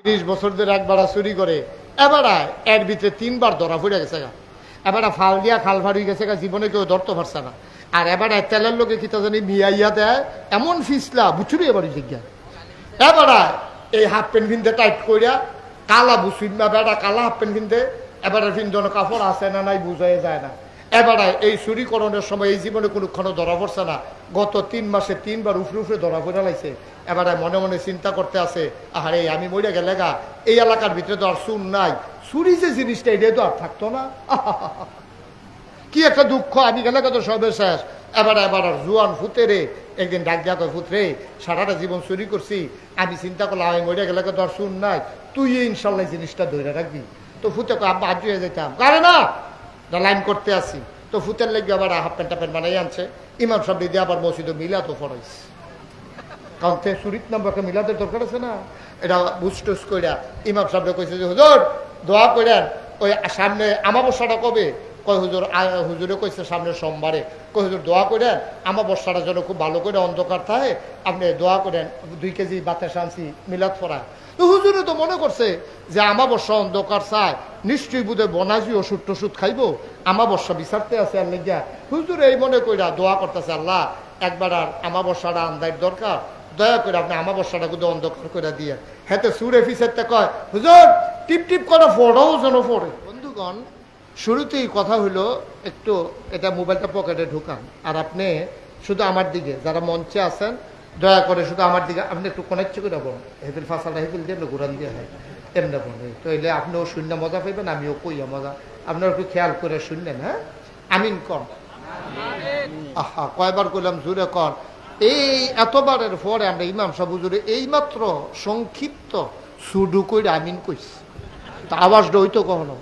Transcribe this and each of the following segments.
20 বছর ধরে একবার চুরি করে, এবার এর ভিতরে 3বার ধরা পড়ে গেছে গা। এবার ফাল দিয়া খাল ফাড়ি গেছে গা, জীবনে কেউ ধরতে পারছে না। আর এবার তেলের লোকে কিতা জানি মিয়াইয়া দেয়, এমন ফিসলা বুচুরি এবার জিজ্ঞা। এবার এই হাফ প্যান্ট কিনতে টাইট করিয়া কালা বুসুই না বেড়া কালা হাফ প্যান্ট কিনতে, এবার ভিন্ন কাপড় আছে না নাই বুঝাই যায় না। এবার এই চুরিকরণের সময় এই জীবনে কোনোক্ষণ ধরা পড়ছে না, গত 3 মাসে 3বার উফরে ধরা পড়ে লাইছে। এবার মনে মনে চিন্তা করতে আছে, আরে আমি মরে গেলে গা, এই এলাকার ভিতরে তো আর চুর নাই, চুরি যে জিনিসটা এটা তো আর থাকতো না। কি একটা দুঃখ, আমি গেলে তো সবে শেষ। এবার আর জুয়ান ফুতেরে একদিন ডাক দিয়া কয়, ফুতরে সারাটা জীবন চুরি করছি, আমি চিন্তা করলাম আমি মরে গেলে তো আর চুর নাই, তুই ইনশাল্লাহ জিনিসটা ধরে রাখবি। তো ফুতে কয় আব্বা আজ হয়ে যেতাম, কারে না লাইন করতে আসি। তো ফুতের লেগে আবার হাফ প্যান্ট টাপেন বানাই আনছে, ইমাম সাহেব দিয়ে আবার মসজিদে মিলা তো ফরাইছে, কারণ তে চুরিত নাম্বারকে মিলাদের দরকার আছে না। এটা বুঝটুস কইরা ইমাম সাহেব কইছে যে হুজুর দোয়া করেন, ওই সামনে আমাবস্যাটা কবে? কয় হুজুর হুজুরে কইছে সামনে সোমবারে। কয় হুজুর দোয়া করেন আমাবস্যাটা যেন খুব ভালো করে অন্ধকার থাকে, আপনি দোয়া করেন 2 কেজি বাতাস আনছি মিলাদ ফরা। তো হুজুরে তো মনে করছে যে আমাবস্যা অন্ধকার চায়, নিশ্চয়ই বুধে বনাজি ওষুধ টষুধ খাইব, আমাবস্যা বিচারতে আছে আর লেগিয়া হুজুর এই মনে কইরা দোয়া করতেছে, আল্লাহ একবার আর আমাবস্যাটা আন্দার দরকার, দয়া করে আপনি আমাবস্যাটা কিন্তু অন্ধকার করে দিয়ে। হেতে সুরে ফিসেরতে কয় হুজুর টিপ টিপ করে ফোড়াও যেন ফোড়ে। বন্ধুগণ, শুরুতেই কথা হইলো একটু এটা মোবাইলটা পকেটে ঢুকান, আর আপনি শুধু আমার দিকে যারা মঞ্চে আছেন দয়া করে শুধু আমার দিকে আপনি একটু কনেক্ট করে বলুন, হেফিল ফাঁসাটা হেফিল দিয়ে ঘুরান দিয়ে হয় এমনি বলুন, তো এলে আপনিও শূন্য মজা পাইবেন, আমিও কইয়া মজা, আপনারা একটু খেয়াল করে শুনলেন। হ্যাঁ আমিন কর। আহা কয়বার করলাম জুড়ে কর। এই এতবারের পরে আমরা ইমাম সাহেব হুজুরে এইমাত্র সংক্ষিপ্ত সুডু কইরা আমিন কইছি, তা আওয়াজটা হইতো কখনো।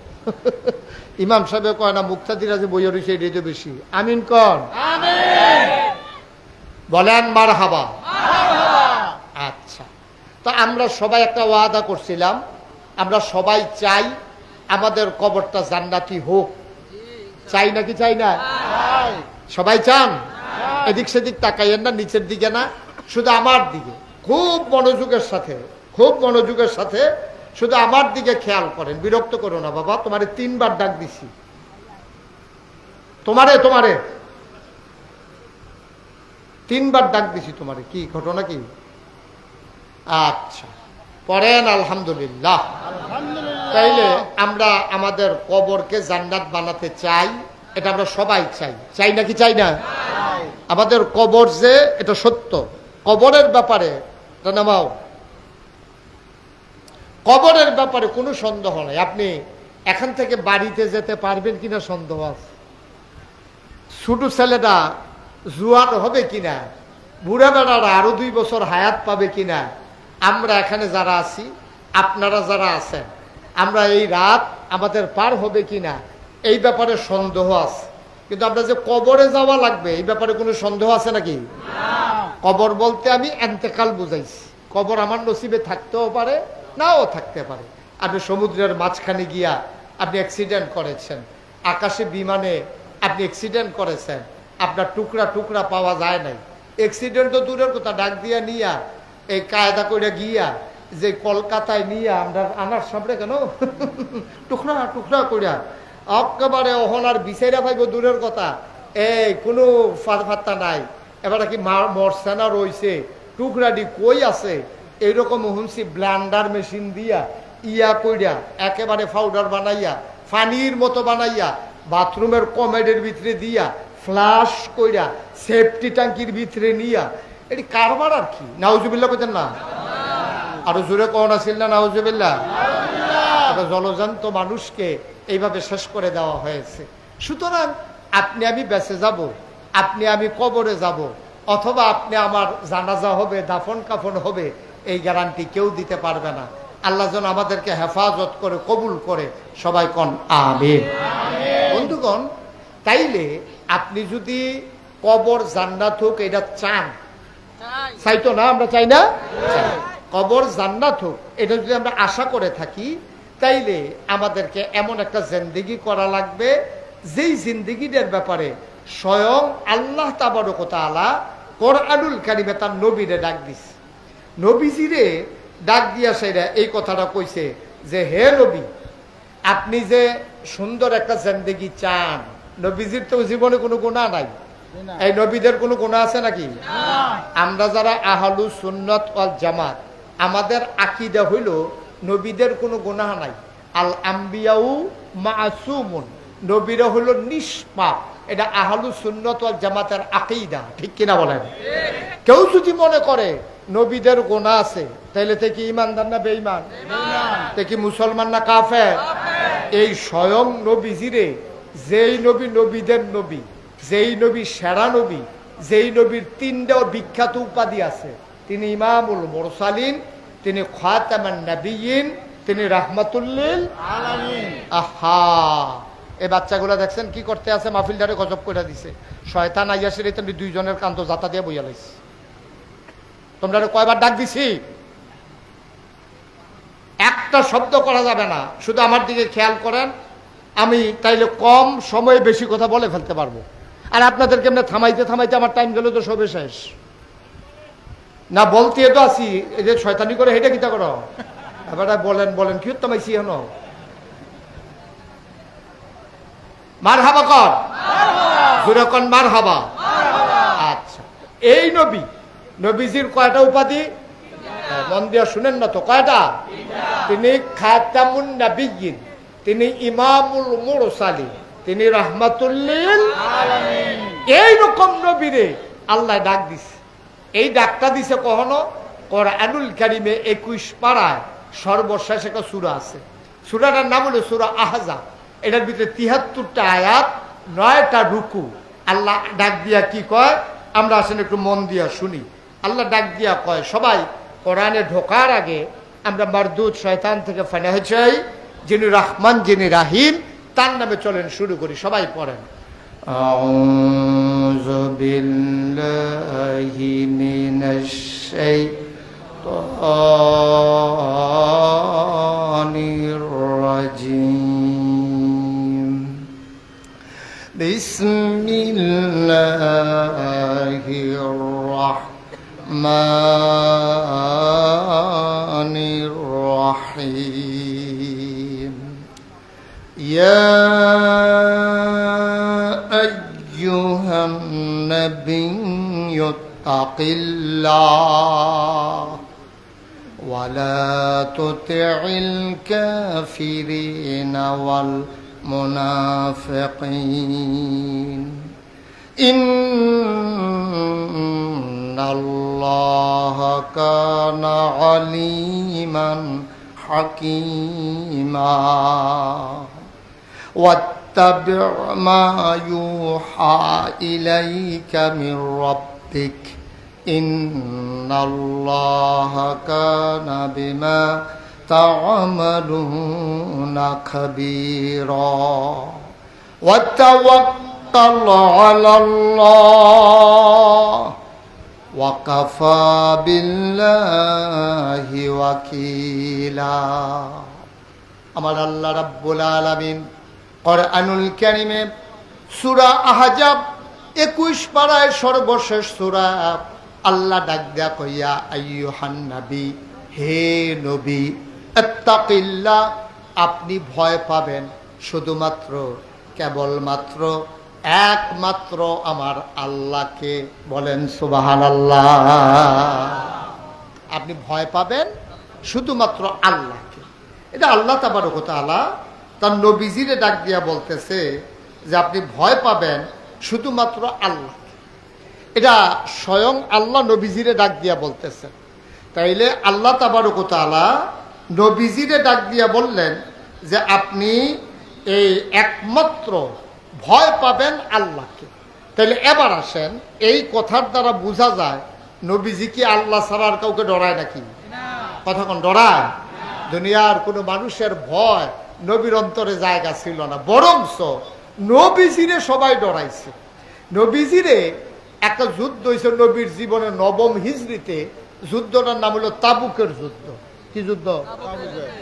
ইমাম সাহেব কয় না মুক্তাদিরা যে বইয়া রয়েছে এটাই তো বেশি। আমিন কর বলেন মারহাবা। আচ্ছা, তো আমরা সবাই একটা ওয়াদা করছিলাম, আমরা সবাই চাই আমাদের কবরটা জান্নাতি হোক, চাই নাকি চাই না? সবাই চান? এদিক সেদিক তাকাইয়েন না, নিচের দিকে না, শুধু আমার দিকে খুব মনোযোগের সাথে, খুব মনোযোগের সাথে শুধু আমার দিকে খেয়াল করেন, বিরক্ত করো না বাবা। তোমারে 3বার ডাক দিছি, তোমারে 3বার ডাক দিছি তোমারে, কি ঘটনা কি? আচ্ছা পড়েন আলহামদুলিল্লাহ। তাইলে আমরা আমাদের কবরকে জান্নাত বানাতে চাই, এটা আমরা সবাই চাই, চাই নাকি চাই না? আমাদের কবর যে এটা সত্য, কবরের ব্যাপারে নামাও, কবরের ব্যাপারে কোনো সন্দেহ নাই। আপনি এখান থেকে বাড়িতে যেতে পারবেন কিনা সন্দেহ আছে, ছোট ছেলেটা জুয়ান হবে কিনা, বুড়া বেড়ারা আরো 2 বছর হায়াত পাবে কিনা, আমরা এখানে যারা আছি আপনারা যারা আছেন, আমরা এই রাত আমাদের পার হবে কিনা এই ব্যাপারে সন্দেহ আছে। কিন্তু আমরা যে কবরে যাওয়া লাগবে এই ব্যাপারে কোনো সন্দেহ আছে নাকি? কবর বলতে আমি এন্তেকাল বুঝাইছি, কবর আমার নসিবে থাকতেও পারে নাও থাকতে পারে। আপনি সমুদ্রের মাঝখানে গিয়া আপনি অ্যাক্সিডেন্ট করেছেন, আকাশে বিমানে আপনি অ্যাক্সিডেন্ট করেছেন, আপনার টুকরা টুকরা পাওয়া যায় নাই, অ্যাক্সিডেন্ট তো দূরের কথা, ডাক দিয়া নিয়া এই কায়দা করে গিয়া যে কলকাতায় নিয়ে আমরা আনার সামনে কেন টুকরা টুকরা করিয়া একেবারে অহনার বিচাইরা পাইব দূরের কথা, এই কোনো ফাত্তা নাই। এবারে কি মরছে না রয়েছে, টুকরাটি কই আছে, এইরকম হুমসি ব্লান্ডার মেশিন দিয়া ইয়া কইরা একেবারে পাউডার বানাইয়া পানির মতো বানাইয়া বাথরুমের কমেডের ভিতরে দিয়া ফ্লাশ কইরা সেফটি ট্যাঙ্কির ভিতরে নিয়া, এটি কারবার আর কি। নাউজুবিল্লাহ কইতেন না? আরো জোরে কোন আসিল না নাউজুবিল্লাহ? জলজান্ত মানুষকে এইভাবে শেষ করে দেওয়া হয়েছে। সুতরাং আপনি আমি বেঁচে যাব, আপনি আমি কবরে যাব, অথবা আপনি আমার জানাজা হবে, দাফন কাফন হবে, এই গ্যারান্টি কেউ দিতে পারবে না। আল্লাহ যেন আমাদেরকে হেফাজত করে কবুল করে, সবাই কোন আমিন। বন্ধুগণ, তাইলে আপনি যদি কবর জান্নাত হোক এটা চান, চাইতো না? আমরা চাই না? কবর জান্নাত হোক এটা যদি আমরা আশা করে থাকি, তাইলে আমাদেরকে এমন একটা জিন্দেগি করা লাগবে যেই জিন্দেগিটার ব্যাপারে স্বয়ং আল্লাহ তাবারক ওয়া তাআলা কোরআনুল কারিমে তার নবীরে ডাক দিছে। নবীজিরে ডাক দিয়া সেরা এই কথাটা কইছে যে হে নবী, আপনি যে সুন্দর একটা জিন্দেগি চান, নবীজির তো জীবনে কোনো গুনাহ নাই, এই নবীদের কোনো গুনাহ আছে নাকি? আমরা যারা আহলু সুন্নাত ওয়াল জামাত, আমাদের আকীদা হইল নবীদের কোনো গুনাহ নাই। আল আম্বিয়াউ মাসুমুন, নবীরা হলো নিষ্পাপ। এটা আহলু সুন্নাত ওয়াল জামাতের আকীদা, ঠিক কিনা বলেন? কেউ যদি মনে করে নবীদের গুনাহ আছে, তাহলে তে কি ঈমানদার না বেঈমান? তে কি মুসলমান না কাফের? এই স্বয়ং নবীজিরে, যেই নবী নবীদের নবী, যেই নবী সেরা নবী, যেই নবীর 3টা বিখ্যাত উপাধি আছে, তিনি ইমামুল মুরসালিন, তিনি খাতামান নবিয়্যিন, তিনি রাহমাতুল লিল আলামিন। আহা, এই বাচ্চাগুলা দেখছেন কি করতে আছে? মাহফিলটারে গজব করে দিছে। শয়তান আইয়াসের এই দুইজনের কান্ত জাতা দিয়ে বইয়া লাইছে। তোমরা কয়বার ডাক দিছি? একটা শব্দ করা যাবে না, শুধু আমার দিকে খেয়াল করেন। আমি তাইলে কম সময়ে বেশি কথা বলে ফেলতে পারবো। আর আপনাদেরকে এমনি থামাইতে থামাইতে আমার টাইম গেল তো সবে শেষ। না বলতে তো আছি, এই যে শয়তানি করে হেঁটে কিতা করো? এবার বলেন বলেন কি থামাইছি হেন? মার হাবা কর, জোরে কন মার হাবা। আচ্ছা, এই নবী, নবীজির কয়টা উপাধি? মন দিয়া শুনেন না তো, কয়টা? তিনি খাতামুন নবিয়্যিন, তিনি ইমামুল মুরসালিন, তিনি রাহমাতুল লিল আলামিন। এইরকম নবীরে আল্লাহ ডাক দিছে। এই ডাকটা দিছে কখনো কোরআনুল কারীমে 21 পারায় সর্বশেষ একটা সূরা আছে। সূরাটার নাম হলো সূরা আহজাব। এটার ভিতরে 73টা আয়াত, 9টা রুকু। আল্লাহ ডাক দিয়া কি কয় আমরা আসলে একটু মন দিয়া শুনি। আল্লাহ ডাক দিয়া কয়, সবাই কোরআনে ঢোকার আগে আমরা মারদুদ শয়তান থেকে ফানাহ চাই, যিনি রহমান যিনি রাহিম, তার নামে চলেন শুরু করি। সবাই পড়েন। আউযু বিল্লাহি মিনাশ শাইতানির রাজিম। বিসমিল্লাহির রাহমানির রাহিম। ইয়া আইয়ুহান নাবিয়্যু তাকিল্লাহ ওয়া লা তুতি'ল কাফিরিনা ওয়াল মুনাফিকিন ইন্নাল্লাহা কানা আলিমান হাকীমা ওয়াত্তাবি' মা ইউহা ইলাইকা মির রাব্বিক ইন্নাল্লাহা কানা বিমা তা'মালুনা খাবীরা ওয়াতাওয়াক্কাল আলাল্লাহ ওয়া কাফা বিল্লাহি ওয়াকিলা। আমার আল্লাহ রাব্বুল আলামিন কোরআনুল কারীমে সূরা আহজাব 21 পারায় সর্বশেষ সূরা, আল্লাহ ডাক দিয়া কইয়া আইয়ুহান নবী, হে নবী, ইত্তাকিল্লাহ, আপনি ভয় পাবেন শুধুমাত্র কেবলমাত্র একমাত্র আমার আল্লাহকে। বলেন সুবহানাল্লাহ। আপনি ভয় পাবেন শুধুমাত্র আল্লাহকে। এটা আল্লাহ তাবারক ওয়া তাআলা তার নবীজিরে ডাক দিয়া বলতেছে যে আপনি ভয় পাবেন শুধুমাত্র আল্লাহকে। এটা স্বয়ং আল্লাহ নবীজিরে ডাক দিয়া বলতেছে। তাইলে আল্লাহ তাবারক ওয়া তাআলা নবীজিরে ডাক দিয়া বললেন যে আপনি এই একমাত্র ভয় পাবেন আল্লাহকে। তাইলে এবার আসেন, এই কথার দ্বারা বোঝা যায় নবীজি কি আল্লাহ ছাড়া আর কাউকে ডরায় নাকি? কথা কোন ডরায়? দুনিয়ার কোনো মানুষের ভয় নবীর অন্তরে জায়গা ছিল না, বরংস নবীজিরে সবাই ডরাইছে। নবীজিরে একটা যুদ্ধ হয়েছে নবীর জীবনে 9ম হিজরিতে। যুদ্ধটার নাম হলো তাবুকের যুদ্ধ। কি যুদ্ধ?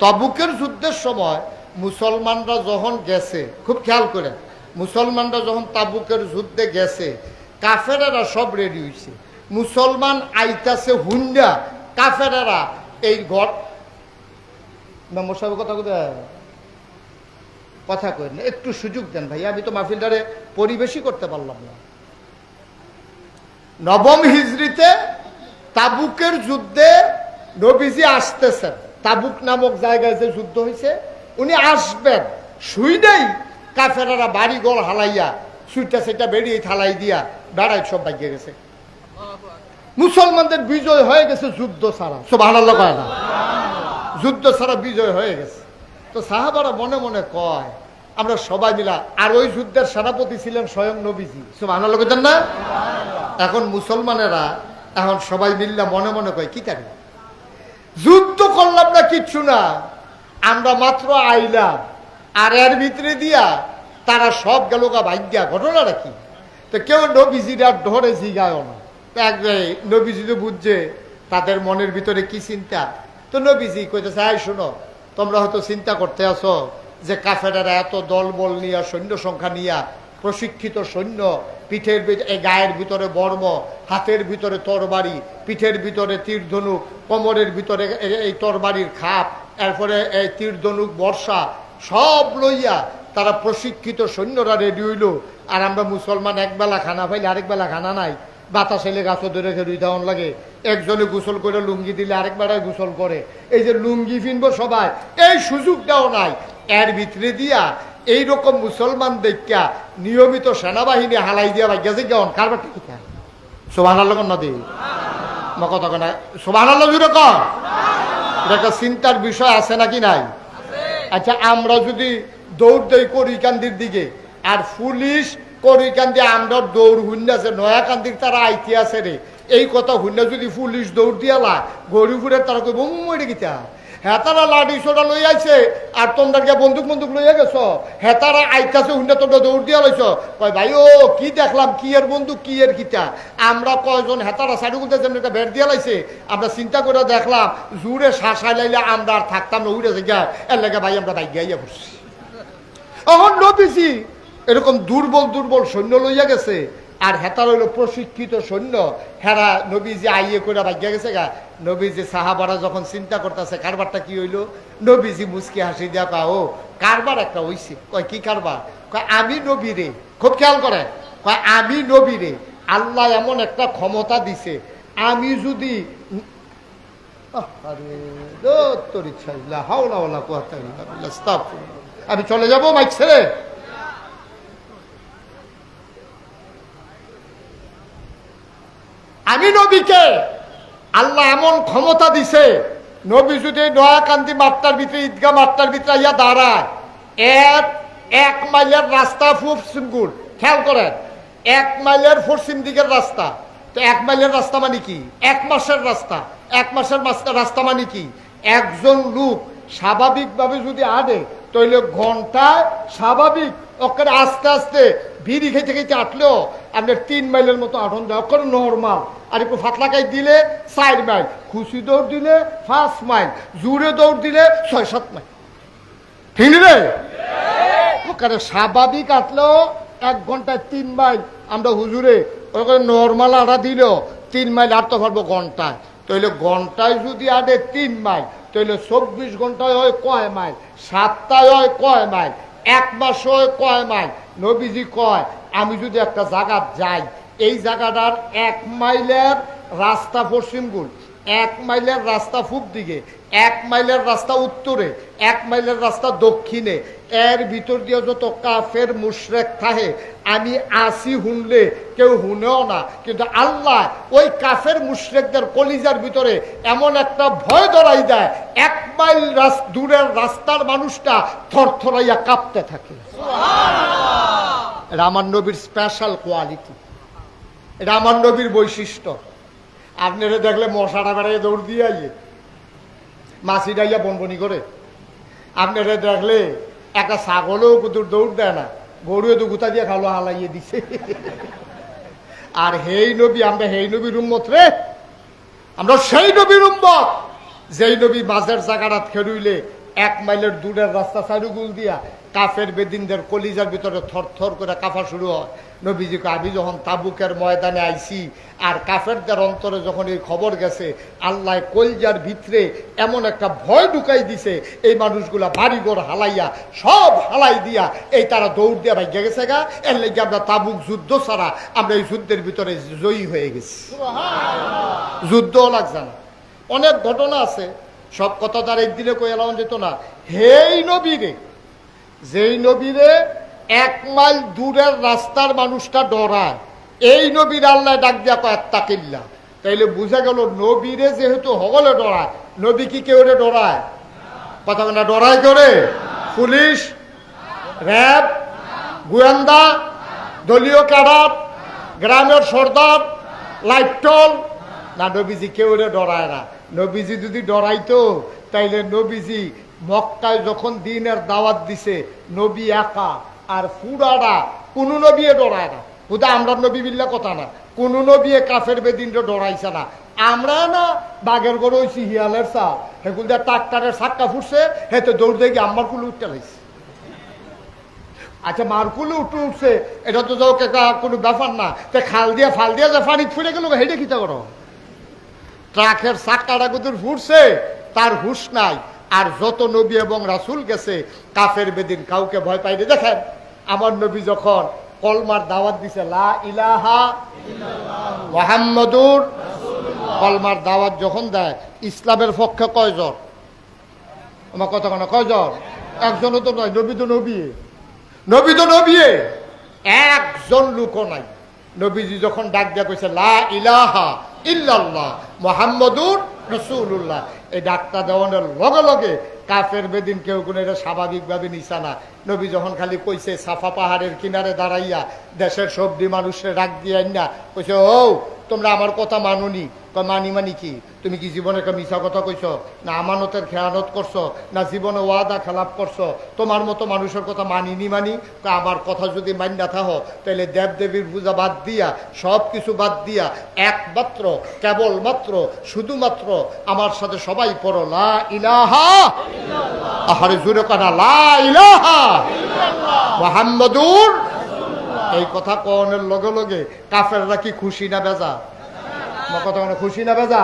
তাবুকের যুদ্ধের সময় মুসলমানরা যখন গেছে, খুব খেয়াল করেন, মুসলমানরা যখন তাবুকের যুদ্ধে গেছে, কাফেরেরা সব রেডি হয়েছে। মুসলমান আইতাছে হুন্ডা, কাফেরেরা এই ঘর মেম্বার সাহেব কথা কই না, একটু সুযোগ দেন ভাই, আমি তো মাহফিলটারে পরিবেশই করতে পারলাম না। নবম হিজরিতে তাবুকের যুদ্ধে নবীজি আসতেছেন। তাবুক নামক জায়গায় যে যুদ্ধ হয়েছে, উনি আসবেন, শুইনেই কাফেরারা বাড়ি ঘর হালাইয়া সুইটা সেটা বেরিয়ে থালাই দিয়া বেড়ায় সব বাগিয়ে গেছে। মুসলমানদের বিজয় হয়ে গেছে যুদ্ধ ছাড়া, সুবহানাল্লাহ কয় না, যুদ্ধ ছাড়া বিজয় হয়ে গেছে। তো সাহাবারা মনে মনে কয় আমরা সবাই মিলা, আর ওই যুদ্ধের সেনাপতি ছিলেন স্বয়ং নবীজি, সুবহানাল্লাহ কইতেন না। এখন মুসলমানেরা এখন সবাই মিল্লা মনে মনে কয় কি তারি যুদ্ধ করলাম না, কিচ্ছু না, আমরা মাত্র আইলাম, আর এর ভিতরে দিয়া তারা সব গেল গা ভাগ্যা, ঘটনাটা কি? তো কেউ নবীজিরা ধরে জিগায় না। নবীজি তো বুঝছে তাদের মনের ভিতরে কি চিন্তা। তো নবীজি কইতেছে, আয় শোনো, তোমরা হয়তো চিন্তা করতে আসো যে কাফেরেরা এত দলবল নিয়া, সৈন্য সংখ্যা নিয়া, প্রশিক্ষিত সৈন্য, পিঠের গায়ের ভিতরে বর্ম, হাতের ভিতরে তরবারি, পিঠের ভিতরে তীর ধনুক, কোমরের ভিতরে এই তরবারির খাপ, এরপরে এই তীর ধনুক বর্ষা সব লইয়া তারা প্রশিক্ষিত সৈন্যরা রেডি হইল। আর আমরা মুসলমান একবেলা খানা পাইলে আরেক বেলা খানা নাই, বাতাস এলে গাছ ধরে খেয়ে দেওয়ান লাগে, একজনে গোসল করে লুঙ্গি দিলে আরেক বেড়ায় গোসল করে, এই যে লুঙ্গি ফিনবো সবাই, এই সুযোগটাও নাই। এর ভিতরে দিয়া এইরকম মুসলমান দেখা নিয়মিত সেনাবাহিনী হালাই দিয়া ভাগ্যে কেমন কারবার ঠিক আছে। সুবহানাল্লাহ নদী কথা কেনা, সুবহানাল্লাহ জুড়ে কর, এটা একটা চিন্তার বিষয় আছে নাকি নাই? আচ্ছা, আমরা যদি দৌড় দেই করিকান্দির দিকে, আর পুলিশ করিকান্দি আমরা দৌড় হুন্যাছে, নয়াকান্দির তারা আইতে আছে রে, এই কথা হুন্যা যদি পুলিশ দৌড় দিয়ালা গরিপুরে তারা কই বম মরে গিতা, হেতারা লাঠি সোটা লই আইছে আর তোমরা গিয়ে বন্দুক বন্দুক লইয়া গেছ, হেতারা আইতাছে হুন্ডা তোমরা দৌড় দিয়া লইছ। কয় ভাই ও কি দেখলাম, কি এর বন্দুক, কি এর কিতা, আমরা কয়জন হেতারা সাইডে গুলতে যেমন ব্যাট দিয়া লাইছে, আমরা চিন্তা করে দেখলাম জুড়ে শাসাই লাইলে আমরা আর থাকতাম না, উড়ে গিয়া এর লেগে ভাই আমরা বাইক গাইয়া পড়ছি। এখন নবীজি এরকম দুর্বল দুর্বল সৈন্য লইয়া গেছে, আর হেতার হইল প্রশিক্ষিত সৈন্য, হেরা নবীজি আইয়ে করে ভাগ্যা গেছে গা। নবীজি সাহাবারা যখন চিন্তা করতেছে কারবারটা কি হইল, নবীজি মুচকি হাসি দিয়া কয়, ও কারবার একটা হইছে। কয় কি কারবার? কয় আমি নবীরে, খুব খেয়াল করে, কয় আমি নবীরে আল্লাহ এমন একটা ক্ষমতা দিছে, আমি যদি আমি চলে যাবো মাইক ছেড়ে। আমি নবীকে আল্লাহ এমন ক্ষমতা দিছে, নবী যদি নয়াকান্দি মাঠটার ভিতরে, ঈদগাহ মাঠটার ভিতরে ইয়া দাঁড়ায়, এর 1 মাইলের রাস্তা পশ্চিম গুল, খেয়াল করেন, 1 মাইলের পশ্চিম দিকের রাস্তা। তো 1 মাইলের রাস্তা মানে কি? 1 মাসের রাস্তা। 1 মাসের রাস্তা মানে কি? একজন লোক স্বাভাবিকভাবে যদি আনে, তাহলে ঘন্টায় স্বাভাবিক ওখানে আস্তে আস্তে বিড়ি খেতে খেতে আটলেও আপনার 3 মাইলের মতো আটন দেয়, ওখানে নর্মাল। আর একটু ফাতলাকাই দিলে 4 মাইল, খুশি দৌড় দিলে 5 মাইল, জুড়ে দৌড় দিলে 6-7 মাইল, ঠিক রে? ওখানে স্বাভাবিক আটলেও 1 ঘন্টায় 3 মাইল। আমরা হুজুরে ওখানে নর্মাল আটা দিলেও 3 মাইল আটতে পারবো ঘন্টায়। তাহলে ঘন্টায় যদি আটে 3 মাইল, তাহলে 24 ঘন্টায় হয় কয় মাইল, 7টায় হয় কয় মাইল, 1 মাস হয় কয় মাইল। নবীজি কয় আমি যদি একটা জায়গা যাই, এই জায়গাটার 1 মাইলের রাস্তা পশ্চিম গুল, 1 মাইলের রাস্তা পূব দিকে, 1 মাইলের রাস্তা উত্তরে, 1 মাইলের রাস্তা দক্ষিণে, এর ভিতর দিয়ে যত কাফের মুশরিক থাকে আমি আসি শুনলে কেউ শুনেও না, কিন্তু আল্লাহ ওই কাফের মুশরিকদের কলিজার ভিতরে এমন একটা ভয় ধরাই দেয়, 1 মাইল দূরের রাস্তার মানুষটা থরথরাইয়া কাঁপতে থাকে। এটা আমার নবীর স্পেশাল কোয়ালিটি, এটা আমার নবীর বৈশিষ্ট্য। আপনারা দেখলে মশাটা বেড়াইয়া দৌড় দিয়ে আইয়ে, মাছি ডাইয়া বনবনি করে। আপনারা দেখলে একটা ছাগলও কুতুর দৌড় দেয় না, গরুও তো গুতা দিয়ে খালো হালাইয়ে দিছে। আর হেই নবী, আমরা হেই নবীর উম্মত রে, আমরা সেই নবীর উম্মত যেই নবী মাঝের জায়গাটা খেরুইলে 1 মাইলের দূরের রাস্তা সাইডুগুল দিয়া কাফের বেদিনদের কলিজার ভিতরে থরথর করে কাফা শুরু হয়। নবীজিকে আমি যখন তাবুকের ময়দানে আইছি আর কাফেরদের অন্তরে যখন এই খবর গেছে, আল্লাহ কলিজার ভিতরে এমন একটা ভয় ঢুকাই দিছে, এই মানুষগুলা বাড়িঘর হালাইয়া সব হালাই দিয়া এই তারা দৌড় দিয়া ভাইয়া গেছে গা। এর লেগে আমরা তাবুক যুদ্ধ ছাড়া আমরা এই যুদ্ধের ভিতরে জয়ী হয়ে গেছি। যুদ্ধও লাগছে না। অনেক ঘটনা আছে, সব কথা তার একদিনে কই এলাম যেত না। হেই নবীরে, যেই নবীরে 1 মাইল দূরের রাস্তার মানুষটা ডরায়, এই নবীর আল্লাহ ডাক দিয়া কয় আত্তাকিল্লাহ। তাইলে বুঝা গেল নবীরে যেহেতু হগলে ডরায়, নবী কি কেউ ডরায়? কথা না, ডরায় করে পুলিশ, র্যাব, গোয়েন্দা, দলীয় ক্যাডার, গ্রামের সর্দার, লাইটল না, নবীজি কেউ ডরায় না। নবীজি যদি ডরাইতো তাইলে নবীজি মক্কায় যখন দিনের দাওয়াত দিছে, নবী একা আর ফুরারা কোনো নবী ডরায় না। হুদা আমরা নবী বিল্লা কথা না, কোনো নবী কাফের বেদিনটা ডরাইছে না। আমরা না বাঘের গরু হয়েছি হিয়ালের চা, হেগুল দিয়ে ট্রাক্টারের চাক্কা ফুটছে, হেতে দৌড় দিয়ে গিয়ে আমার কুলে উঠতে লাগছে। আচ্ছা, মারকুলে উঠছে, এটা তো যাও কোনো ব্যাপার না। খাল দিয়া ফাল দিয়া যে পানি ফুলে গেল, হেঁটে খিতা করো। ট্রাকের চাক্কাটা কুতুর ফুটছে, তার হুশ নাই। আর যত নবী এবং রাসূল গেছে কাফের বেদিন কাউকে ভয় পাইনি। দেখেন আমার নবী যখন কলমার দাওয়াত দিছে, লা ইলাহা মুহাম্মাদুর কলমার দাওয়াত যখন দেয়, ইসলামের পক্ষে কয়জন? আমার কথা কেন, কয়জন? একজনও তো নয়। নবী তো নবী, নবী তো নবী, একজন লোকও নাই। নবীজি যখন ডাক দিয়া কইছে লা ইলাহা ইল্লাল্লাহ মুহাম্মাদুর রাসূলুল্লাহ, এই ডাকটা দেওয়ানোর লগে লগে কাফের বেদিন কেউ কোনো এটা স্বাভাবিকভাবে নিছা না। নবী যখন খালি কইছে সাফা পাহাড়ের কিনারে দাঁড়াইয়া দেশের সবজি মানুষের ডাক দিয়ে না কইছে, ও তোমরা আমার কথা মানোনি? মানি মানি কি? তুমি কি জীবনে একটা মিছা কথা কইছ, না আমানতের খেয়ানত করছো, না জীবনে ওয়াদা খেলাপ করছো? তোমার মতো মানুষের কথা মানিনি মানি। আমার কথা যদি মানি না থাকো তাহলে দেব দেবীর পূজা বাদ দিয়া, সব কিছু বাদ দিয়া একমাত্র কেবলমাত্র শুধুমাত্র আমার সাথে সবাই পড়ো লা ইলাহা, আহারে জুড়ে কানা লা ইলাহা মুহাম্মাদুর। এই কথা কনের লগে লগে কাফেররা কি খুশি না বেজা? কথা মানে খুশি না বেজা?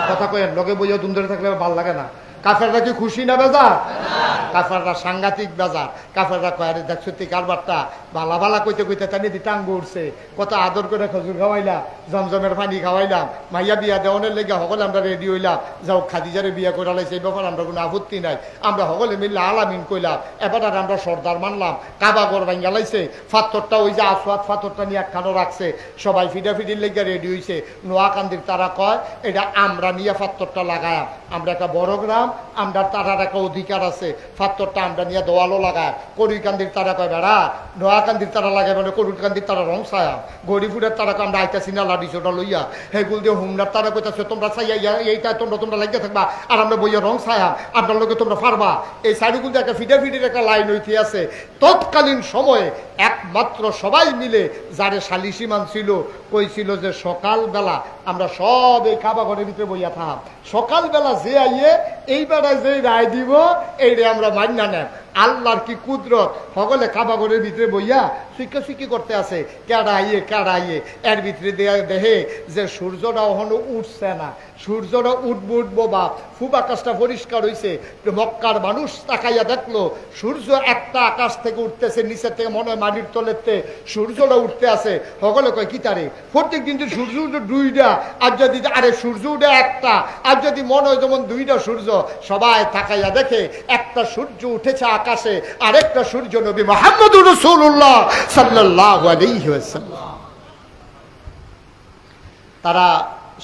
কথা কয়েন লগে বইয়া দুম ধরে থাকলে ভাল লাগে না। কাফেররা কি খুশি না বেজা? কাফেররা সাংঘাতিক বেজার। কাফেররা কয়, আরে দেখছো তুই কারবারটা ভালা ভালা কইতে কইতে তানি দি টাঙ্গ উঠছে, কত আদর করে খজুর খাওয়াইলাম, জমজমের পানি খাওয়াইলাম, মাইয়া বিয়া দেওয়ানের লেগে সকলে আমরা রেডি হইলাম, যাও খাদিজারে বিয়া করে লাইছে, এই ব্যাপার আমরা কোনো আপত্তি নাই। আমরা সকলে মিললে আলামিন কইলাম, এবার আর আমরা সর্দার মানলাম। কাবা ঘর ভাঙ্গা লাইছে, ফাত্তরটা ওই যে আসওয়াদ ফাত্তরটা নিয়ে একখানো রাখছে, সবাই ফিডাফিডির লেগে রেডি হইছে। নোয়াকান্দির তারা কয় এটা আমরা নিয়ে ফাত্তরটা লাগায়, আমরা একটা বড় গ্রাম, আমরা তারার একটা অধিকার আছে, ফাত্তরটা আমরা নিয়ে দোয়ালও লাগায়। করিকান্দির তারা কয় বেড়া নোয়াকান্দির তারা লাগাই মানে করিকান্দির তারা রং ছায়া, গরিপুরের তারা আমরা আইতাছি না লাডিসোটা লইয়া, হেগুল দিয়ে হুমনার তারা কইতাছে তোমরা ছাইয়া এইটা তোমরা লাগিয়ে থাকবা আর আমরা বইয়া রং ছায়া, আপনার লোকে তোমরা পারবা। এই সাইডগুল দিয়ে একটা ফিডাফিডির একটা লাইন হইতে আছে। তৎকালীন সময়ে একমাত্র সবাই মিলে যারে সালিসি মানছিল কইছিল যে সকালবেলা আমরা সব এই কাবা ঘরের ভিতরে বইয়া থাম, সকালবেলা যে আইয়ে এই বেড়ায় যে রায় দিব এইটা আমরা মান্যা নেন। আল্লাহর কি কুদরত, সকলে কাবা ঘরের ভিতরে বইয়া শিক্ষি করতে আছে, কেড়াইয়ে এর ভিতরে দেহে যে সূর্যটা ওখানে উঠছে না, সূর্যটা উঠবো বাপ, খুব আকাশটা পরিষ্কার হয়েছে। মক্কার মানুষ তাকাইয়া দেখলো সূর্য একটা আকাশ থেকে উঠতেছে, নিচের থেকে মনে হয় মাটির তলেতে সূর্যটা উঠতে আছে। সকলে কয় কি তারে প্রত্যেক দিন যে সূর্য উঠে দুইটা, আর যদি আরে সূর্য উঠে একটা, আর যদি মনে হয় যেমন দুইটা সূর্য। সবাই তাকাইয়া দেখে একটা সূর্য উঠেছে আকাশে, আরেকটা সূর্য নবী মুহাম্মদুর রাসূলুল্লাহ সাল্লাল্লাহু আলাইহি ওয়াসাল্লাম। তারা